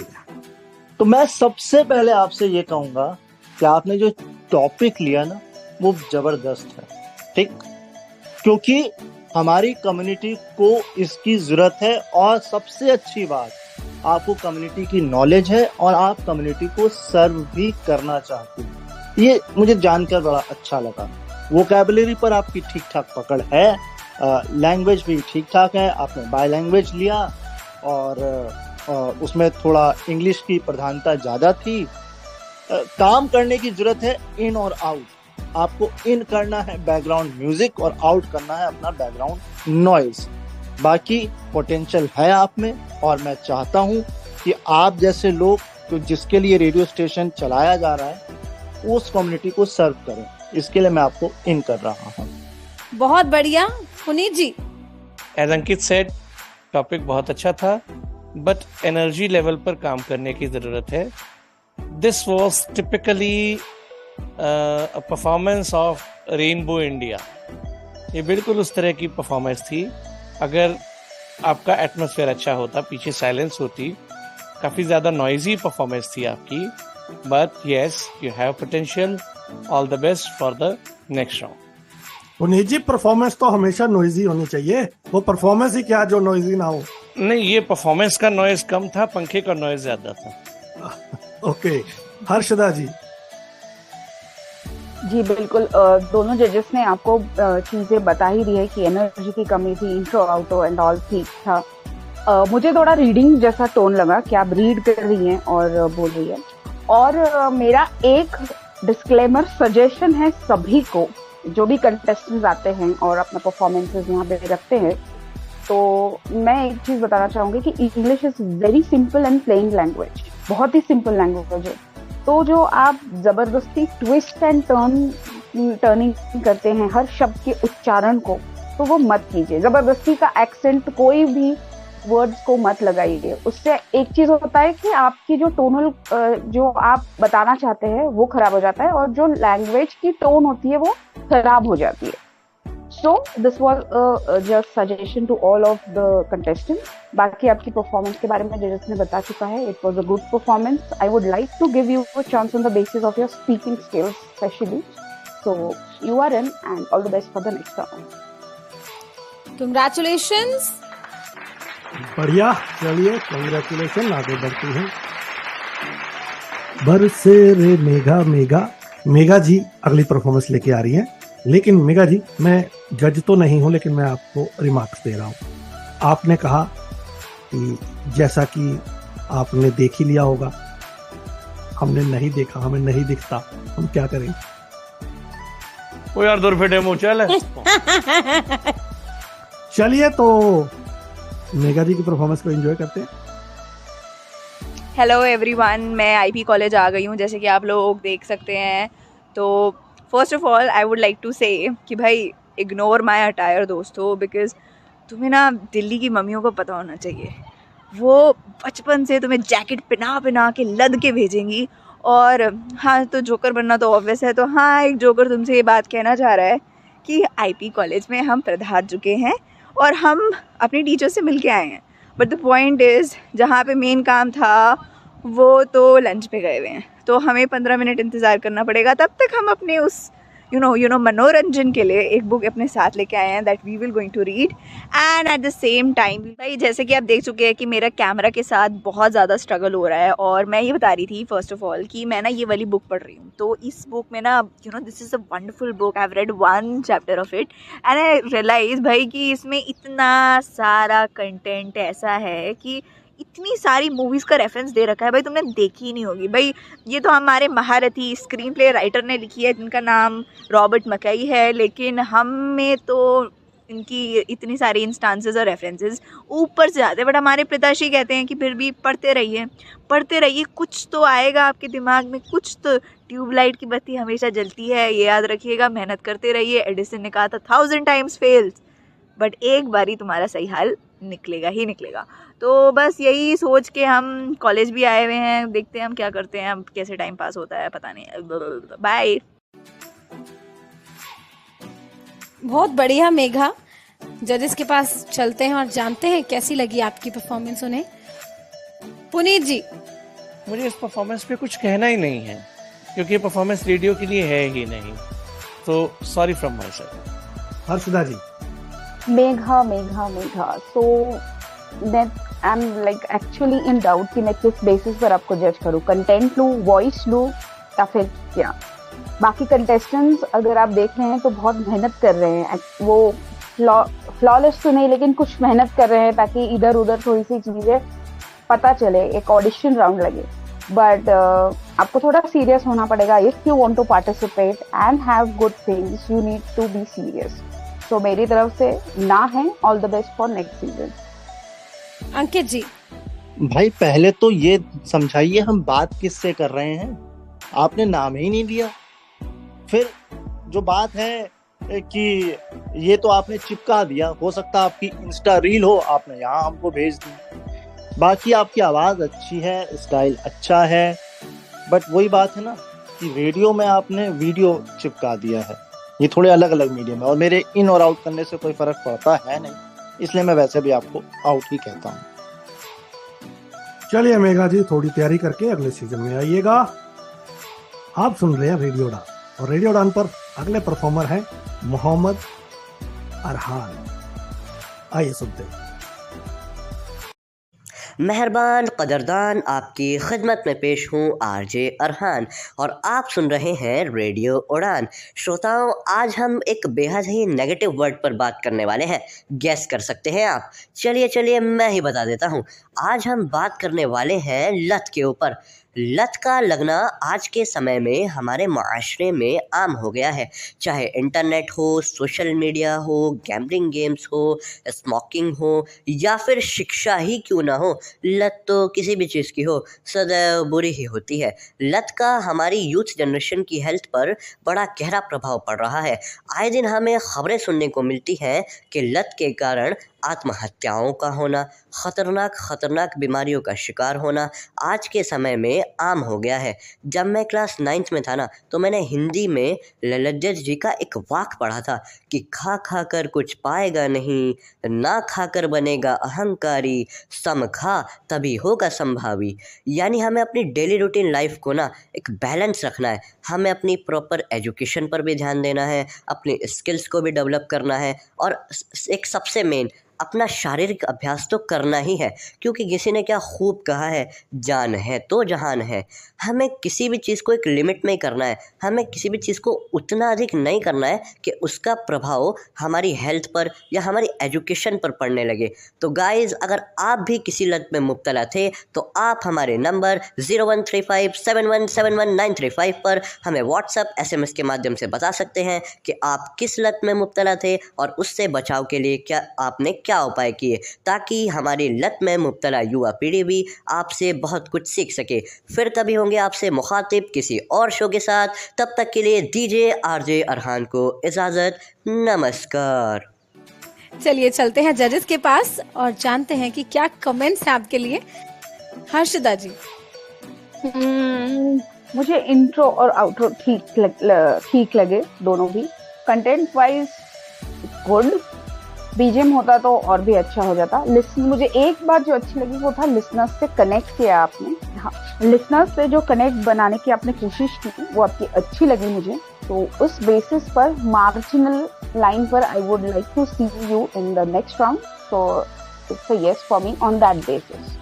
तो मैं सबसे पहले आपसे ये कहूंगा कि आपने जो टॉपिक लिया ना वो जबरदस्त है, ठीक, क्योंकि हमारी कम्युनिटी को इसकी जरूरत है। और सबसे अच्छी बात, आपको कम्युनिटी की नॉलेज है और आप कम्युनिटी को सर्व भी करना चाहते हैं। ये मुझे जानकर बड़ा अच्छा लगा। वोकैबुलरी पर आपकी ठीक ठाक पकड़ है, लैंग्वेज भी ठीक ठाक है, आपने बाय लैंग्वेज लिया और उसमें थोड़ा इंग्लिश की प्रधानता ज़्यादा थी। काम करने की जरूरत है इन और आउट, आपको इन करना है बैकग्राउंड म्यूजिक और आउट करना है अपना बैकग्राउंड नॉइज। बाकी पोटेंशियल है आप में और मैं चाहता हूं कि आप जैसे लोग तो जिसके लिए रेडियो स्टेशन चलाया जा रहा है उस कम्युनिटी को सर्व करें, इसके लिए मैं आपको इन कर रहा हूं।
बहुत बढ़िया पुनीत जी।
एज अंकित सेड, टॉपिक बहुत अच्छा था, बट एनर्जी लेवल पर काम करने की जरूरत है। This was typically a performance of rainbow India. ये बिल्कुल उस तरह की परफॉर्मेंस थी। अगर आपका एटमॉस्फेयर अच्छा होता, पीछे साइलेंस होती, काफ़ी ज़्यादा नॉइजी परफॉर्मेंस थी आपकी, but yes you have potential. All the best for the next round.
Puneet ji, performance तो हमेशा नॉइजी होनी चाहिए, वो परफॉर्मेंस ही क्या जो नॉइजी ना हो।
नहीं, ये परफॉर्मेंस का नॉइज कम था, पंखे का नॉइज ज्यादा था।
ओके, हर्षदा जी।
जी बिल्कुल, दोनों जजेस ने आपको चीजें बता ही दी है कि एनर्जी की कमी थी, इंट्रो आउटो एंड ऑल ठीक था। मुझे थोड़ा रीडिंग जैसा टोन लगा कि आप रीड कर रही हैं और बोल रही हैं। और मेरा एक डिस्क्लेमर सजेशन है सभी को, जो भी कंटेस्टेंट्स आते हैं और अपना परफॉर्मेंसेस यहाँ पे रखते हैं, तो मैं एक चीज बताना चाहूंगी कि English is very simple and plain language, बहुत ही सिंपल लैंग्वेज है। तो जो आप जबरदस्ती ट्विस्ट एंड टर्निंग करते हैं हर शब्द के उच्चारण को, तो वो मत कीजिए। जबरदस्ती का एक्सेंट कोई भी वर्ड्स को मत लगाइए। उससे एक चीज होता है कि आपकी जो टोनल जो आप बताना चाहते हैं वो खराब हो जाता है और जो लैंग्वेज की टोन होती है वो खराब हो जाती है। So this was just suggestion to all of the contestants. बाकी आपकी परफॉर्मेंस के बारे में जजेस ने बता चुका है। It was a good performance. I would like to give you a chance on the basis of your speaking skills, especially. So you are in, and all the best for the next round.
Congratulations.
बढ़िया, चलिए congratulation, आगे बढ़ती हैं। बरसे रे मेघा मेघा, मेघा जी अगली performance लेके आ रही हैं। लेकिन मेघा जी, मैं जज तो नहीं हूं, लेकिन मैं आपको रिमार्क्स दे रहा हूं। आपने कहा कि जैसा कि आपने देख ही लिया होगा, हमने नहीं देखा, हमें नहीं दिखता, हम क्या करें?
वो यार दूर फेटे मुंह चल।
चलिए तो मेघा जी की परफॉर्मेंस को एंजॉय करते हैं।
हेलो एवरीवन, मैं आईपी कॉलेज आ गई हूँ, जैसे कि आप लोग देख सकते हैं। तो first of all I would like to say कि भाई इग्नोर माई अटायर दोस्तों, बिकॉज तुम्हें ना दिल्ली की मम्मियों को पता होना चाहिए, वो बचपन से तुम्हें जैकेट पहना के लद के भेजेंगी। और हाँ, तो जोकर बनना तो ऑब्वियस है। तो हाँ, एक जोकर तुमसे ये बात कहना चाह रहा है कि आईपी कॉलेज में हम प्रधान चुके हैं और हम अपनी टीचर से मिल के आए हैं। बट द पॉइंट इज़, जहाँ पे मेन काम था वो तो लंच पे गए हुए हैं, तो हमें 15 मिनट इंतज़ार करना पड़ेगा। तब तक हम अपने उस यू नो मनोरंजन के लिए एक बुक अपने साथ लेके आए हैं that we will going to read. And at the same time भाई, जैसे कि आप देख चुके हैं कि मेरा कैमरा के साथ बहुत ज़्यादा स्ट्रगल हो रहा है। और मैं ये बता रही थी फर्स्ट ऑफ ऑल कि मैं ना ये वाली बुक पढ़ रही हूँ। तो इस बुक में ना this is a wonderful book, I have read 1 chapter of it and I realise भाई कि इसमें इतना सारा कंटेंट ऐसा है कि इतनी सारी मूवीज़ का रेफरेंस दे रखा है भाई, तुमने देखी ही नहीं होगी। भाई ये तो हमारे महारथी स्क्रीन प्ले राइटर ने लिखी है, जिनका नाम रॉबर्ट मकई है, लेकिन हमें तो इनकी इतनी सारी इंस्टांसेस और रेफरेंसेस ऊपर से आते हैं। बट हमारे पिताश्री कहते हैं कि फिर भी पढ़ते रहिए, कुछ तो आएगा आपके दिमाग में, कुछ तो। ट्यूबलाइट की बत्ती हमेशा जलती है, ये याद रखिएगा, मेहनत करते रहिए। एडिसन ने कहा था 1000 टाइम्स फेल्स, बट एक बारी तुम्हारा सही हाल निकलेगा ही निकलेगा। तो बस यही सोच के हम कॉलेज भी आए हुए हैं, देखते हैं हम क्या करते हैं, अब कैसे टाइम पास होता है पता नहीं। बाय।
बहुत बढ़िया मेघा, जजेस के पास चलते हैं और जानते हैं कैसी लगी आपकी परफॉर्मेंस उन्हें। पुनीत जी,
मुझे इस परफॉर्मेंस पे कुछ कहना ही नहीं है, क्योंकि ये परफॉर्मेंस रेडियो के लिए है ही नहीं। तो sorry from my side.
Harshada ji.
Megha so मैं I am like actually in doubt कि मैं किस बेसिस पर आपको जज करूँ, कंटेंट लूँ, वॉइस लूँ या फिर क्या। बाकी कंटेस्टेंट्स अगर आप देख रहे हैं तो बहुत मेहनत कर रहे हैं, वो फ्लॉलेस तो नहीं लेकिन कुछ मेहनत कर रहे हैं ताकि इधर उधर थोड़ी सी चीजें पता चले, एक ऑडिशन राउंड लगे। बट आपको थोड़ा सीरियस होना पड़ेगा। If you want to participate and have good things you need to be serious. तो मेरी तरफ से ना है, all the best for next season.
Ankit ji,
भाई पहले तो ये समझाइए हम बात किससे कर रहे हैं, आपने नाम ही नहीं दिया। फिर जो बात है कि ये तो आपने चिपका दिया, हो सकता है आपकी इंस्टा रील हो, आपने यहाँ हमको भेज दी। बाकी आपकी आवाज अच्छी है, स्टाइल अच्छा है, बट वही बात है ना कि रेडियो में आपने वीडियो चिपका दिया है। ये थोड़े अलग अलग मीडियम है और मेरे इन और आउट करने से कोई फर्क पड़ता है नहीं, इसलिए मैं वैसे भी आपको आउट ही कहता हूँ।
चलिए मेघा जी, थोड़ी तैयारी करके अगले सीजन में आइएगा। आप सुन रहे हैं रेडियो उड़ान, और रेडियो उड़ान पर अगले परफॉर्मर हैं मोहम्मद अरहान। आइए सुनते हैं।
मेहरबान कदरदान, आपकी खिदमत में पेश हूँ आरजे अरहान और आप सुन रहे हैं रेडियो उड़ान। श्रोताओं, आज हम एक बेहद ही नेगेटिव वर्ड पर बात करने वाले हैं। गैस कर सकते हैं आप? चलिए मैं ही बता देता हूँ। आज हम बात करने वाले हैं लत के ऊपर। लत का लगना आज के समय में हमारे माशरे में आम हो गया है। चाहे इंटरनेट हो, सोशल मीडिया हो, गैम्बलिंग गेम्स हो, स्मोकिंग हो या फिर शिक्षा ही क्यों ना हो, लत तो किसी भी चीज़ की हो सदैव बुरी ही होती है। लत का हमारी यूथ जनरेशन की हेल्थ पर बड़ा गहरा प्रभाव पड़ रहा है। आए दिन हमें खबरें सुनने को मिलती हैं कि लत के कारण आत्महत्याओं का होना, खतरनाक बीमारियों का शिकार होना आज के समय में आम हो गया है। जब मैं क्लास 9th में था ना, तो मैंने हिंदी में ललित जी का एक वाक्य पढ़ा था कि खा कर कुछ पाएगा नहीं, ना खाकर बनेगा अहंकारी, सम खा तभी होगा संभावी। यानी हमें अपनी डेली रूटीन लाइफ को ना एक बैलेंस रखना है। हमें अपनी प्रॉपर एजुकेशन पर भी ध्यान देना है, अपनी स्किल्स को भी डेवलप करना है और एक सबसे मेन अपना शारीरिक अभ्यास तो करना ही है, क्योंकि किसी ने क्या खूब कहा है, जान है तो जहान है। हमें किसी भी चीज़ को एक लिमिट में ही करना है, हमें किसी भी चीज़ को उतना अधिक नहीं करना है कि उसका प्रभाव हमारी हेल्थ पर या हमारी एजुकेशन पर पड़ने लगे। तो गाइज़, अगर आप भी किसी लत में मुब्तला थे तो आप हमारे नंबर 0135717193 पर हमें व्हाट्सएप SMS के माध्यम से बता सकते हैं कि आप किस लत में मुब्तला थे और उससे बचाव के लिए आपने क्या उपाय किए, ताकि हमारी लत में मुब्तला युवा पीढ़ी भी आपसे बहुत कुछ सीख सके। फिर कभी होंगे आपसे मुखातिब किसी और शो के साथ। तब तक के लिए दीजिए आरजे अरहान को इजाज़त। नमस्कार।
चलिए चलते हैं जजेस के पास और जानते हैं कि क्या कमेंट्स हैं आपके लिए। हर्षदा जी,
मुझे इंट्रो और आउट्रो ठीक लगे दोनों भी। कंटेंट वाइज गुड, बीजीएम होता तो और भी अच्छा हो जाता। मुझे एक बात जो अच्छी लगी वो था लिसनर्स से कनेक्ट किया आपने। हाँ, लिसनर्स से जो कनेक्ट बनाने की आपने कोशिश की वो आपकी अच्छी लगी मुझे। तो उस बेसिस पर मार्जिनल लाइन पर I would like to see you in the next round. So it's a yes for me on that basis.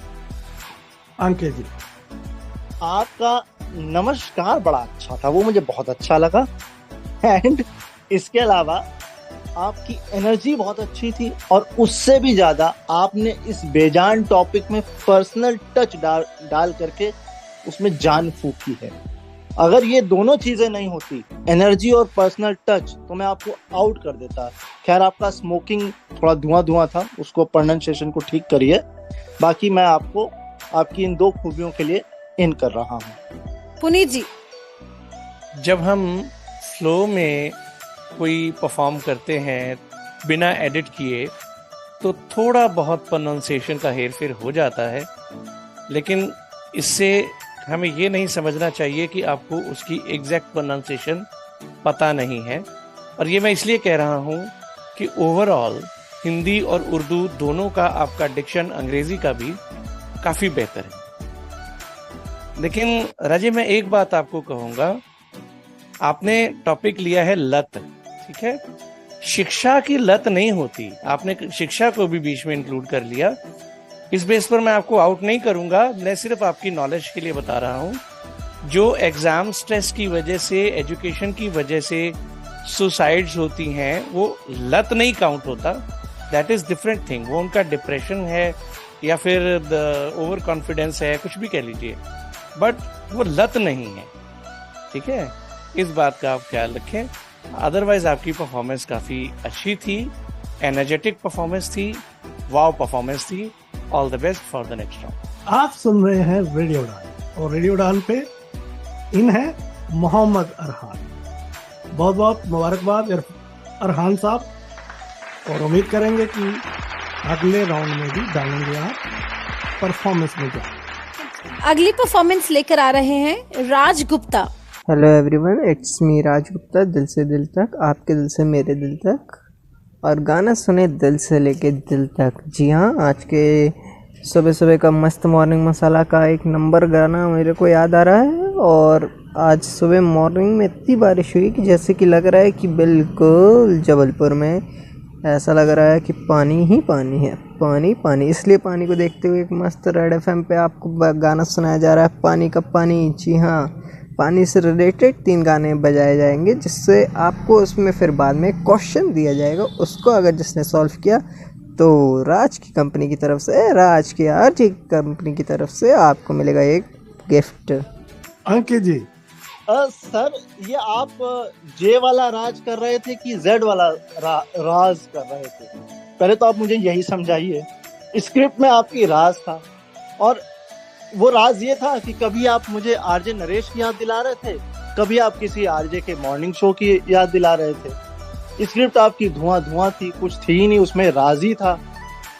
Ankit ji,
आपका नमस्कार बड़ा अच्छा था, वो मुझे बहुत अच्छा लगा। एंड इसके अलावा आपकी एनर्जी बहुत अच्छी थी और उससे भी ज्यादा आपने इस बेजान टॉपिक में पर्सनल टच डाल करके उसमें जान फूकी है। अगर ये दोनों चीजें नहीं होती, एनर्जी और पर्सनल टच, तो मैं आपको आउट कर देता। खैर, आपका स्मोकिंग थोड़ा धुआं था, उसको प्रोनाउंसिएशन को ठीक करिए। बाकी मैं आपको आपकी इन दो खूबियों के लिए इन कर रहा हूँ।
पुनीत जी,
जब हम फ्लो में कोई परफॉर्म करते हैं बिना एडिट किए तो थोड़ा बहुत प्रोनाउंसिएशन का हेरफेर हो जाता है, लेकिन इससे हमें ये नहीं समझना चाहिए कि आपको उसकी एग्जैक्ट प्रोनाउंसिएशन पता नहीं है। और ये मैं इसलिए कह रहा हूँ कि ओवरऑल हिंदी और उर्दू दोनों का आपका डिक्शन अंग्रेजी का भी काफ़ी बेहतर है। लेकिन राजे, मैं एक बात आपको कहूँगा, आपने टॉपिक लिया है लत, ठीक है, शिक्षा की लत नहीं होती, आपने शिक्षा को भी बीच में इंक्लूड कर लिया। इस बेस पर मैं आपको आउट नहीं करूंगा, मैं सिर्फ आपकी नॉलेज के लिए बता रहा हूं जो एग्जाम स्ट्रेस की वजह से, एजुकेशन की वजह से सुसाइड्स होती हैं, वो लत नहीं काउंट होता, दैट इज डिफरेंट थिंग। वो उनका डिप्रेशन है या फिर ओवर कॉन्फिडेंस है, कुछ भी कह लीजिए, बट वो लत नहीं है, ठीक है। इस बात का आप ख्याल रखें। अदरवाइज आपकी परफॉर्मेंस काफ़ी अच्छी थी, एनर्जेटिक परफॉर्मेंस थी, वाव परफॉर्मेंस थी। All the best for the next round.
आप सुन रहे हैं रेडियो उड़ान और रेडियो उड़ान पे इन है मोहम्मद अरहान। बहुत बहुत मुबारकबाद अरहान साहब, और उम्मीद करेंगे कि अगले राउंड में भी डालेंगे आप परफॉर्मेंस में जाए।
अगली परफॉर्मेंस लेकर आ रहे हैं Raj Gupta.
Hello everyone, it's me Raj Gupta. दिल से दिल तक, आपके दिल से मेरे दिल तक, और गाना सुने दिल से लेके दिल तक। जी हाँ, आज के सुबह सुबह का मस्त मॉर्निंग मसाला का एक नंबर गाना मेरे को याद आ रहा है। और आज सुबह मॉर्निंग में इतनी बारिश हुई कि जैसे कि लग रहा है कि बिल्कुल जबलपुर में ऐसा लग रहा है कि पानी ही पानी है, पानी पानी। इसलिए पानी को देखते हुए एक मस्त रेड एफएम पे आपको गाना सुनाया जा रहा है, पानी का पानी। जी हाँ, पानी से रिलेटेड 3 गाने बजाए जाएंगे, जिससे आपको उसमें फिर बाद में क्वेश्चन दिया जाएगा। उसको अगर जिसने सॉल्व किया तो राज की कंपनी की तरफ से, राज की आरजे कंपनी की तरफ से आपको मिलेगा एक गिफ्ट।
अंकित जी,
सर ये आप जे वाला राज कर रहे थे कि जेड वाला राज कर रहे थे? पहले तो आप मुझे यही समझाइए। स्क्रिप्ट में आपकी राज था, और वो राज ये था कि कभी आप मुझे आरजे नरेश की याद दिला रहे थे, कभी आप किसी आरजे के मॉर्निंग शो की याद दिला रहे थे। स्क्रिप्ट आपकी धुआं धुआं थी, कुछ थी ही नहीं, उसमें राज ही था।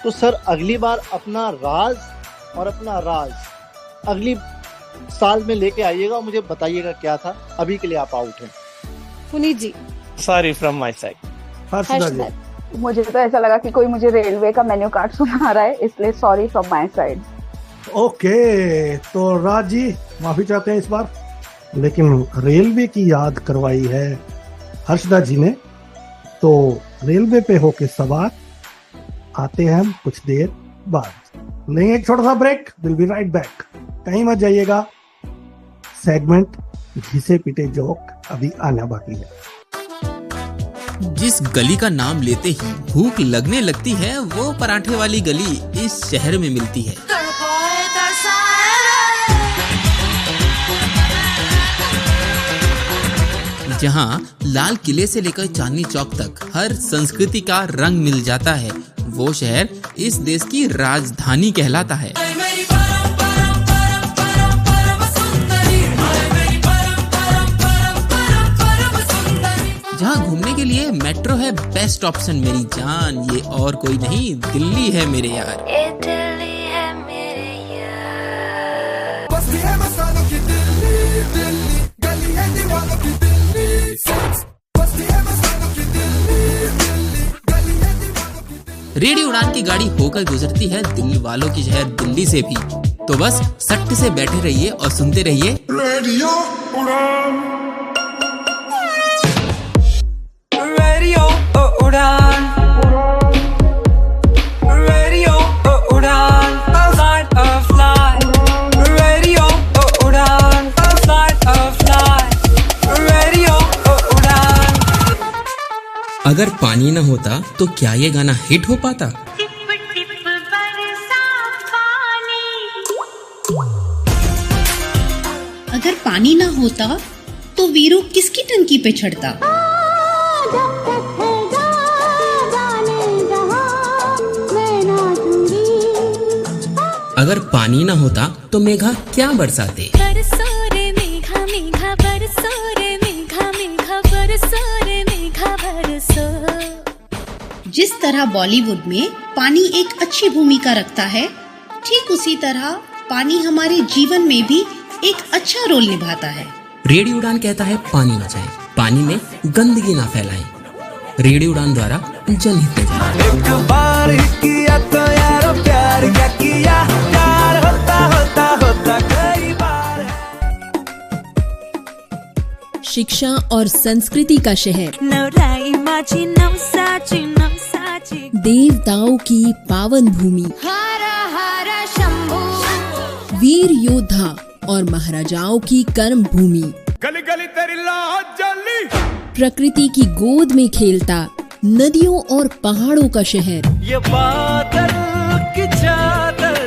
तो सर अगली बार अपना राज और अपना राज अगली साल में लेके आइएगा, मुझे बताइएगा क्या था। अभी के लिए आप आउट हैं।
Puneet ji,
sorry from my side.
Harshada ji,
मुझे तो ऐसा लगा कि कोई मुझे रेलवे का मेन्यू कार्ड सुना रहा है, इसलिए sorry from my side.
Okay, तो राज जी माफी चाहते हैं इस बार, लेकिन रेलवे की याद करवाई है हर्षदा जी ने, तो रेलवे पे होके सवार आते हैं हम कुछ देर बाद। लेंगे एक छोटा सा break, will be right back. कहीं मत जाइएगा, सेगमेंट घिसे पीटे जोक अभी आना बाकी है।
जिस गली का नाम लेते ही भूख लगने लगती है, वो पराठे वाली गली इस शहर में मिलती है। जहां लाल किले से लेकर चांदनी चौक तक हर संस्कृति का रंग मिल जाता है, वो शहर इस देश की राजधानी कहलाता है। जहाँ घूमने के लिए मेट्रो है बेस्ट ऑप्शन मेरी जान, ये और कोई नहीं, दिल्ली है मेरे यार। रेडियो उड़ान की गाड़ी होकर गुजरती है दिल वालों की शहर दिल्ली से भी, तो बस सट्ट से बैठे रहिए और सुनते रहिए
रेडियो उड़ान। रेडियो उड़ान, रेडियो उड़ान, flight of life, रेडियो उड़ान, flight of life, रेडियो उड़ान।
अगर पानी ना होता तो क्या ये गाना हिट हो पाता?
अगर पानी ना होता तो वीरू किसकी टंकी पे चढ़ता?
अगर पानी ना होता तो मेघा क्या बरसाते?
जिस तरह बॉलीवुड में पानी एक अच्छी भूमिका रखता है, ठीक उसी तरह पानी हमारे जीवन में भी एक अच्छा रोल निभाता है।
रेडियो उड़ान कहता है पानी बचाएं, पानी में गंदगी ना फैलाएं। रेडियो उड़ान द्वारा जनहित में जाएं।
एक बार किया तो यारो प्यार क्या किया, प्यार होता होता होता कई बार।
शिक्षा और संस्कृति का शहर, देवताओं की पावन भूमि, वीर योद्धा और महाराजाओं की कर्म भूमि।
गली गली तेरी लाज जली,
प्रकृति की गोद में खेलता नदियों और पहाड़ों का शहर।
ये बादल की चादर,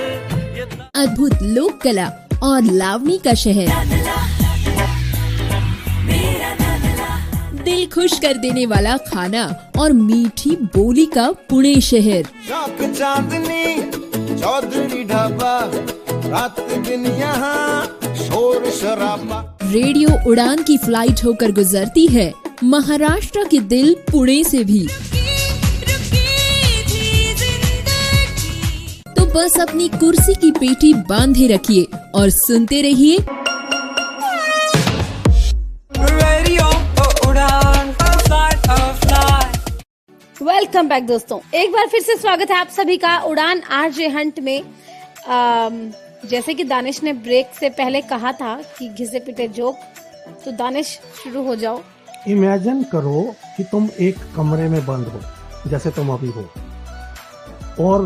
अद्भुत लोक कला और लावणी का शहर। दिल खुश कर देने वाला खाना और मीठी बोली का पुणे शहर।
शौक चांदनी चौधरी ढाबा, रात दिन यहाँ शोर शराबा।
रेडियो उड़ान की फ्लाइट होकर गुजरती है महाराष्ट्र के दिल पुणे से भी। तो बस अपनी कुर्सी की पेटी बांधे रखिए और सुनते रहिए
रेडियो उड़ान, flight of life.
Welcome back दोस्तों, एक बार फिर से स्वागत है आप सभी का उड़ान आरजे हंट में। जैसे कि दानिश ने ब्रेक से पहले कहा था कि घिसे पिटे जोक, तो दानिश शुरू हो जाओ।
इमेजिन करो कि तुम एक कमरे में बंद हो, जैसे तुम अभी हो, और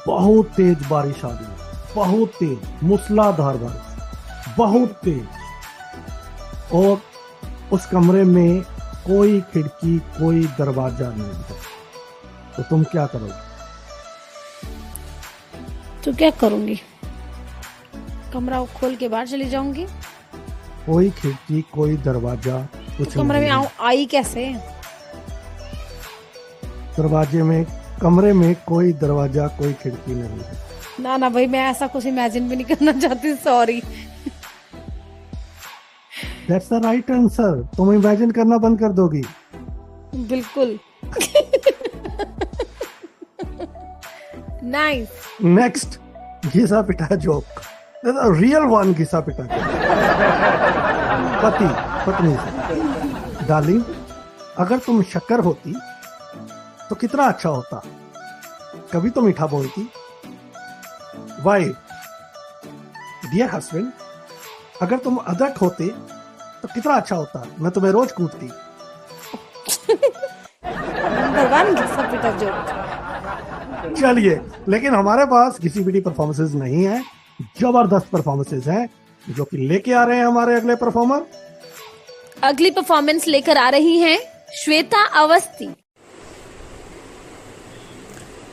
बहुत तेज बारिश आ रही है, बहुत तेज मूसलाधार बारिश, बहुत तेज, और उस कमरे में कोई खिड़की कोई दरवाजा नहीं है, तो तुम क्या करोगे?
तो क्या करूंगी? कमरा खोल के बाहर चली जाऊंगी।
कोई खिड़की कोई दरवाजा कुछ
तो कमरे में
नहीं।
आई कैसे?
दरवाजे में, कमरे में कोई दरवाजा कोई खिड़की नहीं है।
ना ना भाई, मैं ऐसा कुछ इमेजिन भी नहीं करना चाहती, sorry.
That's the right answer. तुम इमेजिन करना बंद कर दोगी।
बिल्कुल। नाइस।
नेक्स्ट, घिसा पिटा जोक, रियल वन घिसा पिटा जोक। पति पत्नी से, डार्लिंग अगर तुम शक्कर होती तो कितना अच्छा होता, कभी तो मीठा बोलती। वाइफ, डियर हस्बैंड अगर तुम अदरक होते तो कितना अच्छा होता, मैं तुम्हें रोज कूटती।
भगवान घिसा पिटा जोक।
चलिए, लेकिन हमारे पास घिसी पिटी परफॉर्मेंसेज नहीं है, जबरदस्त परफॉर्मेंसेज हैं जो कि लेके आ रहे हैं हमारे अगले परफॉर्मर।
अगली परफॉर्मेंस लेकर आ रही हैं श्वेता अवस्थी।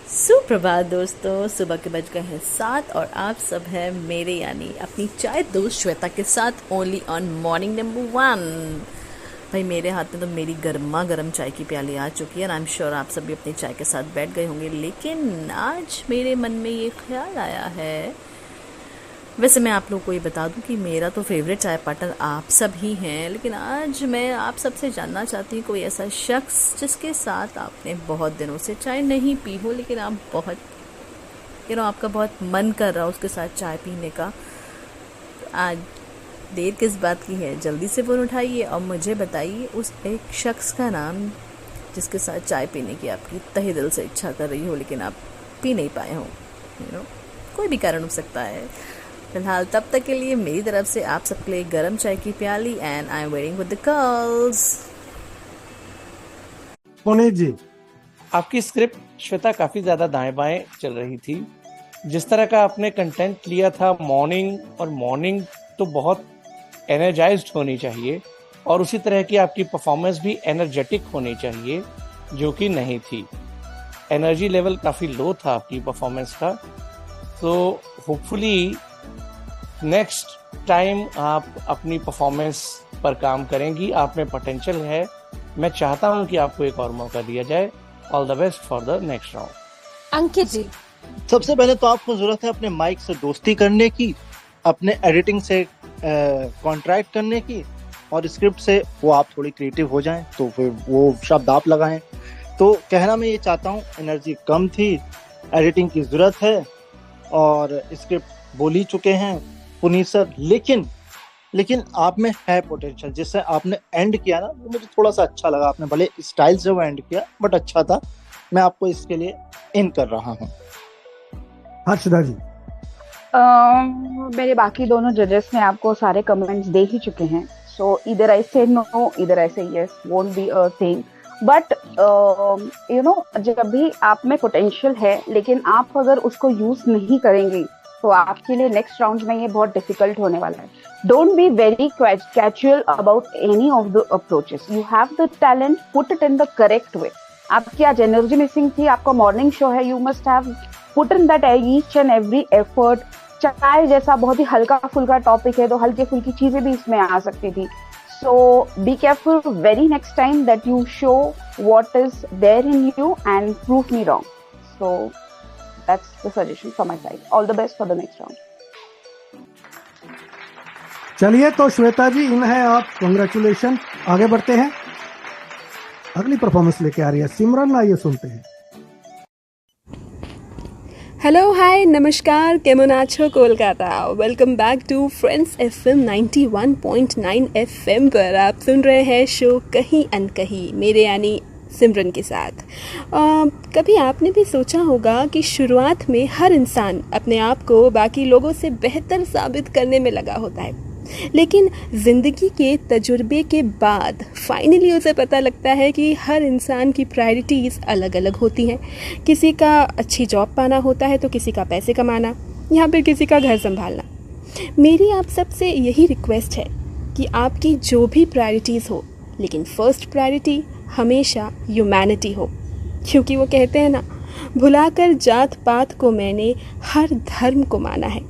सुप्रभात दोस्तों, सुबह के बज गए हैं 7 और आप सब हैं मेरे यानी अपनी चाय दोस्त श्वेता के साथ ओनली ऑन मॉर्निंग नंबर 1। भाई मेरे हाथ में तो मेरी गर्मा गर्म चाय की प्याली आ चुकी है, आई एम श्योर आप सब भी अपनी चाय के साथ बैठ गए होंगे। लेकिन आज मेरे मन में ये ख्याल आया है, वैसे मैं आप लोगों को ये बता दूं कि मेरा तो फेवरेट चाय पार्टनर आप सब ही हैं, लेकिन आज मैं आप सबसे जानना चाहती हूँ कोई ऐसा शख्स जिसके साथ आपने बहुत दिनों से चाय नहीं पी हो, लेकिन आप बहुत आपका बहुत मन कर रहा हो उसके साथ चाय पीने का। आज देर किस बात की है, जल्दी से फ़ोन उठाइए और मुझे बताइए उस एक शख्स का नाम जिसके साथ चाय पीने की आपकी तहे दिल से इच्छा कर रही हो, लेकिन आप पी नहीं पाए हो। कोई भी कारण हो सकता है। फिलहाल तब तक के लिए मेरी तरफ से आप सबके लिए गर्म चाय की प्याली and I am waiting with the calls.
Puneet ji,
आपकी स्क्रिप्ट श्वेता काफी ज्यादा दाएं बाएं चल रही थी। जिस तरह का आपने कंटेंट लिया था मॉर्निंग, और मॉर्निंग तो बहुत एनर्जाइज्ड होनी चाहिए, और उसी तरह की आपकी परफॉर्मेंस भी एनर्जेटिक होनी चाहिए, जो कि नहीं थी। एनर्जी लेवल काफी लो था आपकी परफॉर्मेंस का। तो होपफुली नेक्स्ट टाइम आप अपनी परफॉर्मेंस पर काम करेंगी, आप में पोटेंशियल है। मैं चाहता हूं कि आपको एक और मौका दिया जाए। All the best for the next round.
Ankit ji,
सबसे पहले तो आपको जरूरत है अपने माइक से दोस्ती करने की, अपने एडिटिंग से कॉन्ट्रैक्ट करने की, और स्क्रिप्ट से वो आप थोड़ी क्रिएटिव हो जाएं, तो फिर वो शब्द आप लगाएं। तो कहना मैं ये चाहता हूँ, एनर्जी कम थी, एडिटिंग की जरूरत है, और स्क्रिप्ट बोल ही चुके हैं पुनीत सर, लेकिन आप में है पोटेंशियल। जिससे आपने एंड किया ना, वो मुझे थोड़ा सा अच्छा लगा। आपने भले स्टाइल से वो एंड किया, बट अच्छा था। मैं आपको इसके लिए इन कर रहा हूँ।
हर्षदा जी,
मेरे बाकी दोनों जजेस ने आपको सारे कमेंट्स दे ही चुके हैं, सो इधर आई से नो, इधर आई से yes, won't be a thing. But जब भी आप में पोटेंशियल है, लेकिन आप अगर उसको यूज नहीं करेंगे तो आपके लिए नेक्स्ट राउंड में ये बहुत डिफिकल्ट होने वाला है. Don't be very casual about any of the approaches. You have the talent, put it in the correct way. आपकी आज एनर्जी मिसिंग थी, आपका मॉर्निंग शो है, you must have put in that each and every effort. चाय जैसा बहुत ही हल्का फुल्का टॉपिक है, तो हल्की फुल्की चीजें भी इसमें आ सकती थी. So be careful very next time that you show what is there in you and prove me wrong. So that's the suggestion from my side. All the best for the next round.
चलिए तो श्वेता जी, इन है आप, congratulation. आगे बढ़ते हैं. अगली performance लेके आ रही है सिमरन. आइए सुनते हैं.
हेलो, हाय, नमस्कार, केमन आछो Kolkata. Welcome back to friends FM 91.9 FM पर आप सुन रहे हैं शो कहीं अनकहीं, मेरे यानी सिमरन के साथ. कभी आपने भी सोचा होगा कि शुरुआत में हर इंसान अपने आप को बाकी लोगों से बेहतर साबित करने में लगा होता है, लेकिन ज़िंदगी के तजुर्बे के बाद फाइनली उसे पता लगता है कि हर इंसान की प्रायोरिटीज़ अलग अलग होती हैं. किसी का अच्छी जॉब पाना होता है तो किसी का पैसे कमाना, यहाँ पे किसी का घर संभालना. मेरी आप सबसे यही रिक्वेस्ट है कि आपकी जो भी प्रायोरिटीज़ हो, लेकिन फर्स्ट प्रायोरिटी हमेशा ह्यूमैनिटी हो. क्योंकि वो कहते हैं ना, भुलाकर जात पात को मैंने हर धर्म को माना है.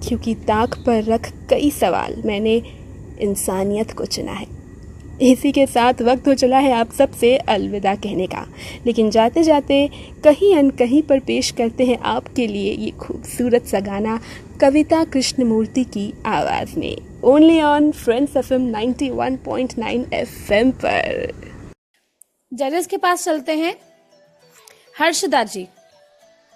क्योंकि ताक पर रख कई सवाल मैंने इंसानियत को चुना है. इसी के साथ वक्त हो चला है आप सबसे अलविदा कहने का, लेकिन जाते जाते कहीं अनकहीं पर पेश करते हैं आपके लिए ये खूबसूरत सा गाना कविता कृष्णमूर्ति की आवाज़ में, only on friends FM 91.9 FM पर.
जजेस के पास चलते हैं. हर्षदा जी.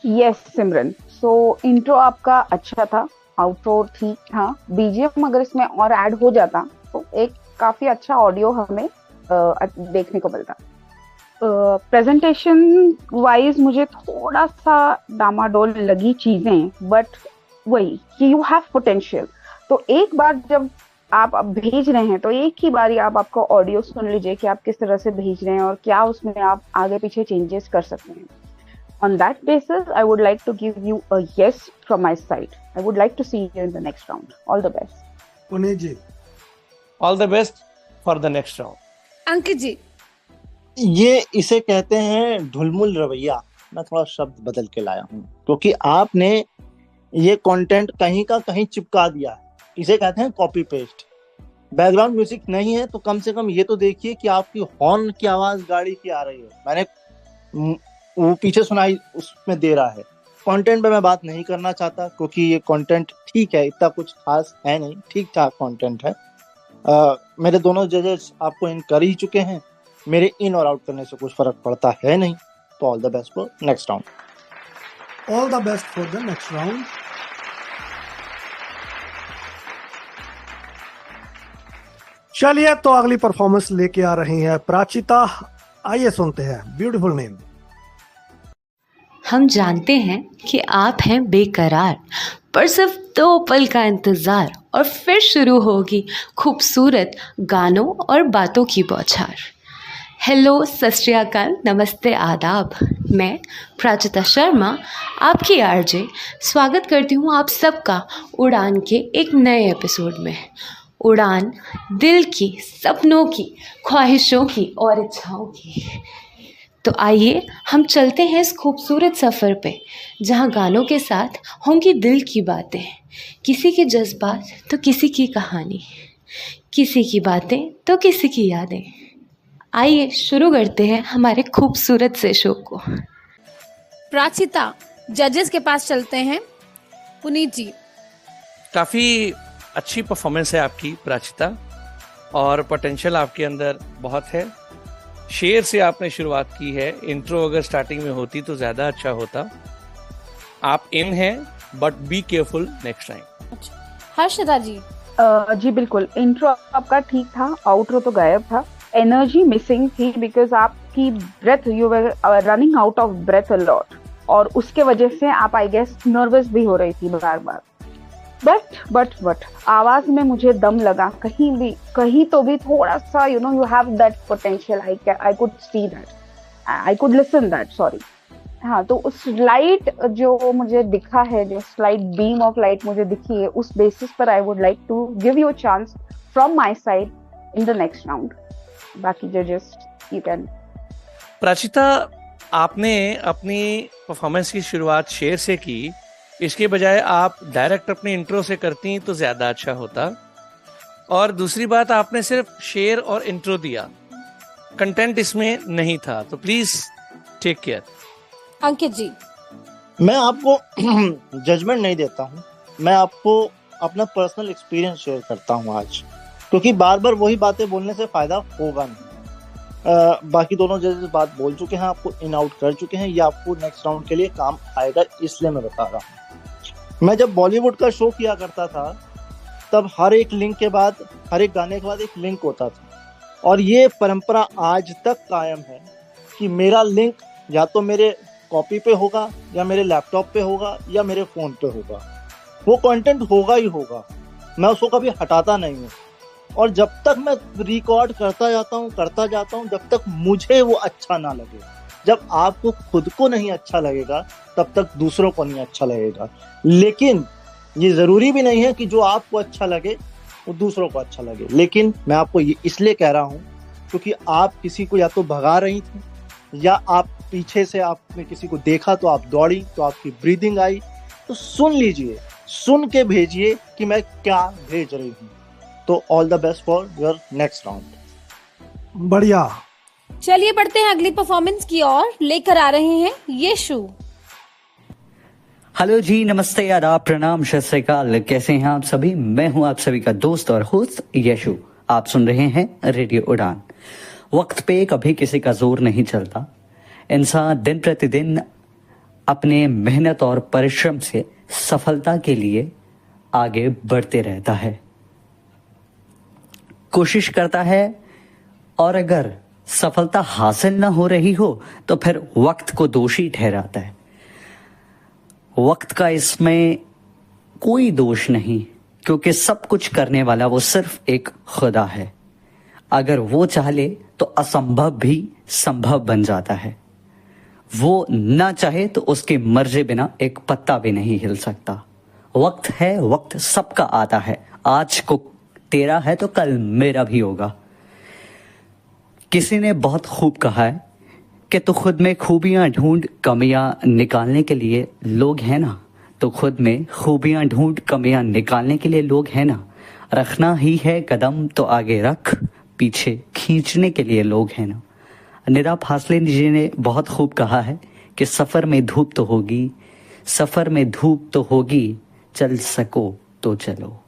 यस सिमरन, सो इंट्रो आपका अच्छा था, आउटरो ठीक था. बीजीएम अगर इसमें और ऐड हो जाता तो एक काफी अच्छा ऑडियो हमें देखने को मिलता. प्रेजेंटेशन वाइज मुझे थोड़ा सा डामाडोल लगी चीजें, बट वही कि यू हैव पोटेंशियल. तो एक बार जब आप अब भेज रहे हैं तो एक ही बारी आप आपका ऑडियो सुन लीजिए कि आप किस तरह से भेज रहे हैं और क्या उसमें आप आगे पीछे चेंजेस कर सकते हैं. On that basis, I would like to give you a yes from my side. I would like to see you in the next round. All the best.
Puneet ji.
All the best for the next round.
अंकित जी.
ये इसे कहते हैं ढुलमुल रवैया. मैं थोड़ा शब्द बदल के लाया हूँ क्योंकि आपने ये कंटेंट कहीं का कहीं चिपका दिया है. इसे कहते हैं कॉपी पेस्ट. बैकग्राउंड म्यूजिक नहीं है तो कम से कम ये तो देखिए कि आपकी हॉर्न की आवाज गाड़ी की आ रही है. मैंने वो पीछे सुनाई उसमें दे रहा है. कंटेंट पे मैं बात नहीं करना चाहता क्योंकि ये कंटेंट ठीक है, इतना कुछ खास है नहीं, ठीक ठाक कंटेंट है. मेरे दोनों जजेस आपको इन कर ही चुके हैं. मेरे इन और आउट करने से कुछ फर्क पड़ता है नहीं. तो all the best for next round.
All the best for the next round. चलिए तो अगली परफॉर्मेंस लेके आ रही है प्राचिता. आइए सुनते हैं. Beautiful name.
हम जानते हैं कि आप हैं बेकरार, पर सिर्फ 2 पल का इंतज़ार और फिर शुरू होगी खूबसूरत गानों और बातों की बौछार. हेलो, सत श्री अकाल, नमस्ते, आदाब. मैं प्राचिता शर्मा, आपकी आरजे, स्वागत करती हूँ आप सबका उड़ान के एक नए एपिसोड में. उड़ान दिल की, सपनों की, ख्वाहिशों की और इच्छाओं की. तो आइए हम चलते हैं इस खूबसूरत सफ़र पे, जहाँ गानों के साथ होंगी दिल की बातें, किसी के जज्बात तो किसी की कहानी, किसी की बातें तो किसी की यादें. आइए शुरू करते हैं हमारे खूबसूरत से शो को.
प्राचिता, जजेस के पास चलते हैं. पुनीत जी.
काफ़ी अच्छी परफॉर्मेंस है आपकी प्राचिता, और पोटेंशियल आपके अंदर बहुत है. शेर से आपने शुरुआत की है. इंट्रो अगर स्टार्टिंग में होती तो ज़्यादा अच्छा होता. आप इन हैं, but be careful next time.
Harshada ji.
जी बिल्कुल, इंट्रो आपका ठीक था, आउटरो तो गायब था. एनर्जी मिसिंग थी बिकॉज आपकी breath, you were running out of breath a lot, और उसके वजह से आप आई गेस नर्वस भी हो रही थी बार बार. बट आवाज में मुझे दम लगा. कहीं तो भी थोड़ा सा you have that potential. I could see that, I could listen that, sorry. हाँ, तो उस लाइट जो मुझे दिखा है, जो स्लाइट बीम ऑफ लाइट मुझे दिखी है, उस बेसिस पर I would like to give you a chance from my side in the next round. बाकी जजेस यू कैन.
प्राचिता, आपने अपनी परफॉर्मेंस की शुरुआत शेर से की, इसके बजाय आप डायरेक्ट अपनी इंट्रो से करती तो ज्यादा अच्छा होता. और दूसरी बात, आपने सिर्फ शेर और इंट्रो दिया, कंटेंट इसमें नहीं था, तो प्लीज टेक केयर.
अंकित जी,
मैं आपको जजमेंट नहीं देता हूँ, मैं आपको अपना पर्सनल एक्सपीरियंस शेयर करता हूँ आज, क्योंकि बार बार वही बातें बोलने से फायदा होगा नहीं. बाकी दोनों जजेस बात बोल चुके हैं, आपको इन आउट कर चुके हैं, ये आपको नेक्स्ट राउंड के लिए काम आएगा, इसलिए मैं बता रहा हूँ. मैं जब बॉलीवुड का शो किया करता था, तब हर एक लिंक के बाद, हर एक गाने के बाद एक लिंक होता था, और ये परंपरा आज तक कायम है कि मेरा लिंक या तो मेरे कॉपी पे होगा, या मेरे लैपटॉप पे होगा, या मेरे फोन पे होगा. वो कंटेंट होगा ही होगा, मैं उसको कभी हटाता नहीं हूँ. और जब तक मैं रिकॉर्ड करता जाता हूँ, जब तक मुझे वो अच्छा ना लगे, जब आपको खुद को नहीं अच्छा लगेगा, तब तक दूसरों को नहीं अच्छा लगेगा. लेकिन ये जरूरी भी नहीं है कि जो आपको अच्छा लगे वो दूसरों को अच्छा लगे. लेकिन मैं आपको ये इसलिए कह रहा हूँ क्योंकि आप किसी को या तो भगा रही थी, या आप पीछे से आपने किसी को देखा तो आप दौड़ी, तो आपकी ब्रीदिंग आई. तो सुन लीजिए, सुन के भेजिए कि मैं क्या भेज रही हूँ. तो all the best for your next round.
बढ़िया.
चलिए बढ़ते हैं अगली परफॉर्मेंस की ओर. लेकर आ रहे हैं यशु.
हेलो जी, नमस्ते, आदाब, प्रणाम, सत श्री अकाल. कैसे हैं आप सभी? मैं हूं आप सभी का दोस्त और होस्ट यशु. आप सुन रहे हैं रेडियो उड़ान. वक्त पे कभी किसी का जोर नहीं चलता. इंसान दिन प्रतिदिन अपने मेहनत और परिश्रम से सफलता के लिए आगे बढ़ते रहता है, कोशिश करता है, और अगर सफलता हासिल न हो रही हो तो फिर वक्त को दोषी ठहराता है. वक्त का इसमें कोई दोष नहीं, क्योंकि सब कुछ करने वाला वो सिर्फ एक खुदा है. अगर वो चाहे तो असंभव भी संभव बन जाता है. वो ना चाहे तो उसकी मर्जी बिना एक पत्ता भी नहीं हिल सकता. वक्त है, वक्त सबका आता है. आज को तेरा है तो कल मेरा भी होगा. किसी ने बहुत खूब कहा है कि तो खुद में खूबियां ढूंढ कमियां निकालने के लिए लोग हैं ना. तो खुद में खूबियां ढूंढ कमियां निकालने के लिए लोग हैं ना. रखना ही है कदम तो आगे रख, पीछे खींचने के लिए लोग हैं ना. निरा फासले जी ने बहुत खूब कहा है कि सफर में धूप तो होगी, सफर में धूप तो होगी, चल सको तो चलो.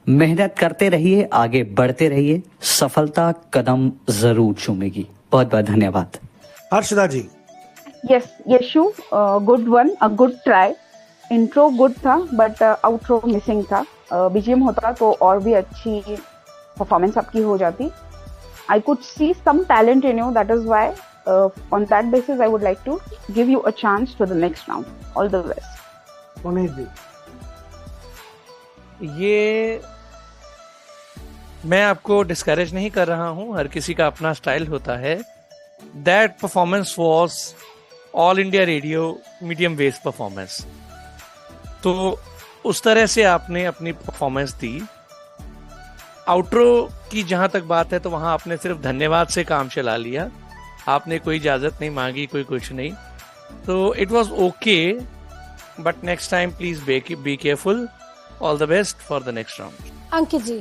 मेहनत करते रहिए, आगे बढ़ते रहिए, सफलता कदम जरूर चूमेगी. बहुत बहुत धन्यवाद.
Harshada ji.
Yes Yashu, good one, a good try. Intro good था बट आउट्रो मिसिंग था. बीजीएम होता तो और भी अच्छी परफॉर्मेंस आपकी हो जाती. I could see some talent in you. That is why, on that basis, I would like to give you a chance to the next round. All the best.
Puneet जी.
ये मैं आपको डिस्करेज नहीं कर रहा हूं, हर किसी का अपना स्टाइल होता है. That performance was all India radio medium wave performance. तो उस तरह से आपने अपनी परफॉर्मेंस दी. आउट्रो की जहां तक बात है तो वहां आपने सिर्फ धन्यवाद से काम चला लिया, आपने कोई इजाजत नहीं मांगी, कोई कुछ नहीं. तो it was okay, but next time please be careful. All the best for the next round.
Ankit ji.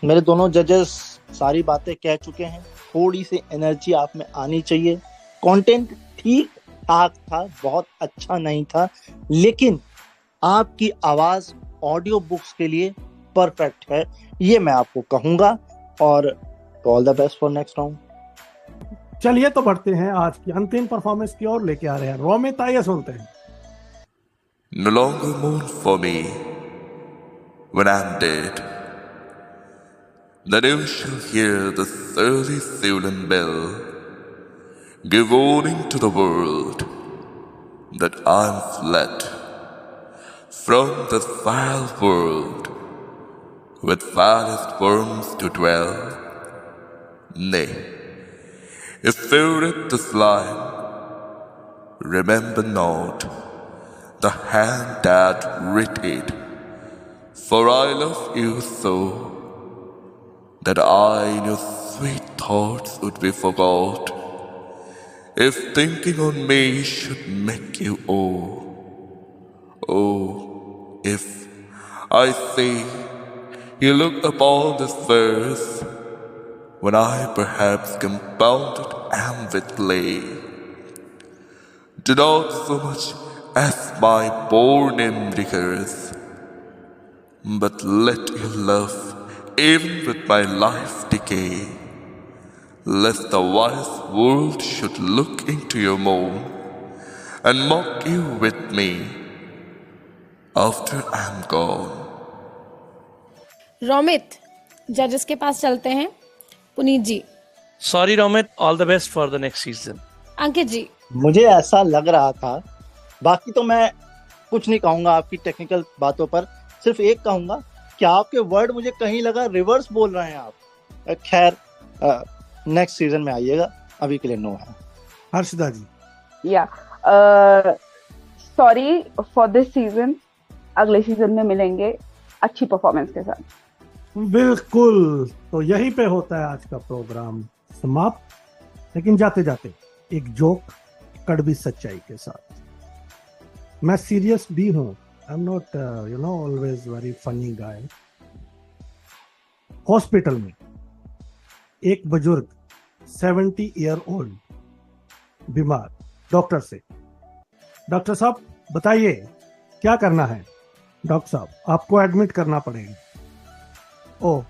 मेरे दोनों जजेस सारी बातें कह चुके हैं. थोड़ी सी एनर्जी आप में आनी चाहिए. कंटेंट ठीक ठाक था, बहुत अच्छा नहीं था, लेकिन आपकी आवाज ऑडियो बुक्स के लिए परफेक्ट है, ये मैं आपको कहूंगा. और all the best for next round.
चलिए तो बढ़ते हैं आज की अंतिम परफॉर्मेंस की ओर. लेके आ रहे हैं रोमित. आइए सुनते हैं.
No longer mourn for me when I'm dead. Then you shall hear the early Thulan bell give warning to the world that I'm fled from the vile world with vilest worms to dwell. Nay, if feared the slime remember not the hand that writ it, for I love you so that I in your sweet thoughts would be forgot, if thinking on me should make you oh, if I see you look upon this verse, when I perhaps compounded am with glee, do not so much as my poor name recurs, but let your love, even with my life decay, lest the wise world should look into your moan and mock you with me after I am gone.
Romit, जजेस के पास चलते हैं। Puneet ji.
Sorry Romit, all the best for the next season.
Ankit ji.
मुझे ऐसा लग रहा था, बाकी तो मैं कुछ नहीं कहूंगा आपकी टेक्निकल बातों पर, सिर्फ एक कहूंगा कि आपके वर्ड मुझे कहीं लगा रिवर्स बोल रहे हैं आप। खैर नेक्स्ट सीजन में आइएगा, अभी के लिए नो है।
हर्षदा जी।
या सॉरी फॉर दिस सीजन, अगले सीजन में मिलेंगे अच्छी परफॉर्मेंस के साथ।
बिल्कुल, तो यहीं पे होता है आज का प्रोग्राम समाप्त। लेकिन जाते जाते एक जोक कड़वी सच्चाई के साथ। मैं सीरियस भी हूं, I am not always very funny guy. Hospital में एक बुजुर्ग 70 ईयर ओल्ड बीमार डॉक्टर से, डॉक्टर साहब बताइए क्या करना है? डॉक्टर साहब आपको एडमिट करना पड़ेगा। ओह,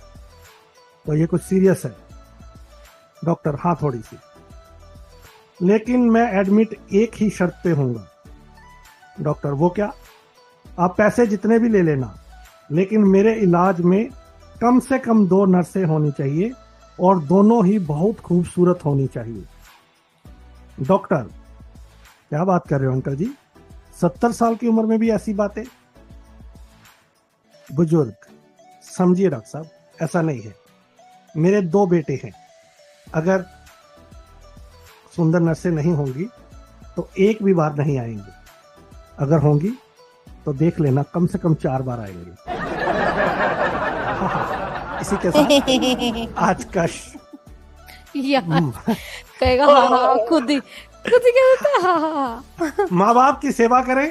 तो ये कुछ सीरियस है? डॉक्टर हाँ थोड़ी सी, लेकिन मैं एडमिट एक ही शर्त पे हूंगा। डॉक्टर वो क्या? आप पैसे जितने भी ले लेना, लेकिन मेरे इलाज में कम से कम 2 नर्सें होनी चाहिए और दोनों ही बहुत खूबसूरत होनी चाहिए। डॉक्टर क्या बात कर रहे हो अंकल जी, 70 साल की उम्र में भी ऐसी बातें? बुजुर्ग समझिए डॉक्टर साहब, ऐसा नहीं है। मेरे 2 बेटे हैं, अगर सुंदर नर्सें नहीं होंगी तो एक भी बार नहीं आएंगे, अगर होंगी तो देख लेना कम से कम 4 बार आएंगे। इसी के साथ आज का
कहेगा हाँ, खुद ही क्या होता है।
माँ बाप की सेवा करें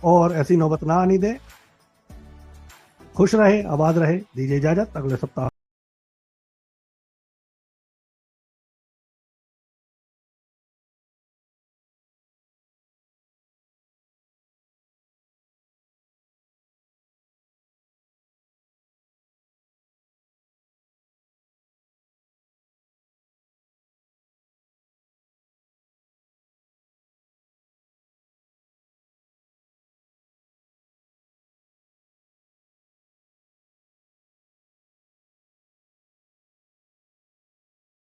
और ऐसी नौबत ना आनी दे। खुश रहे, आबाद रहे। दीजिए इजाजत, अगले सप्ताह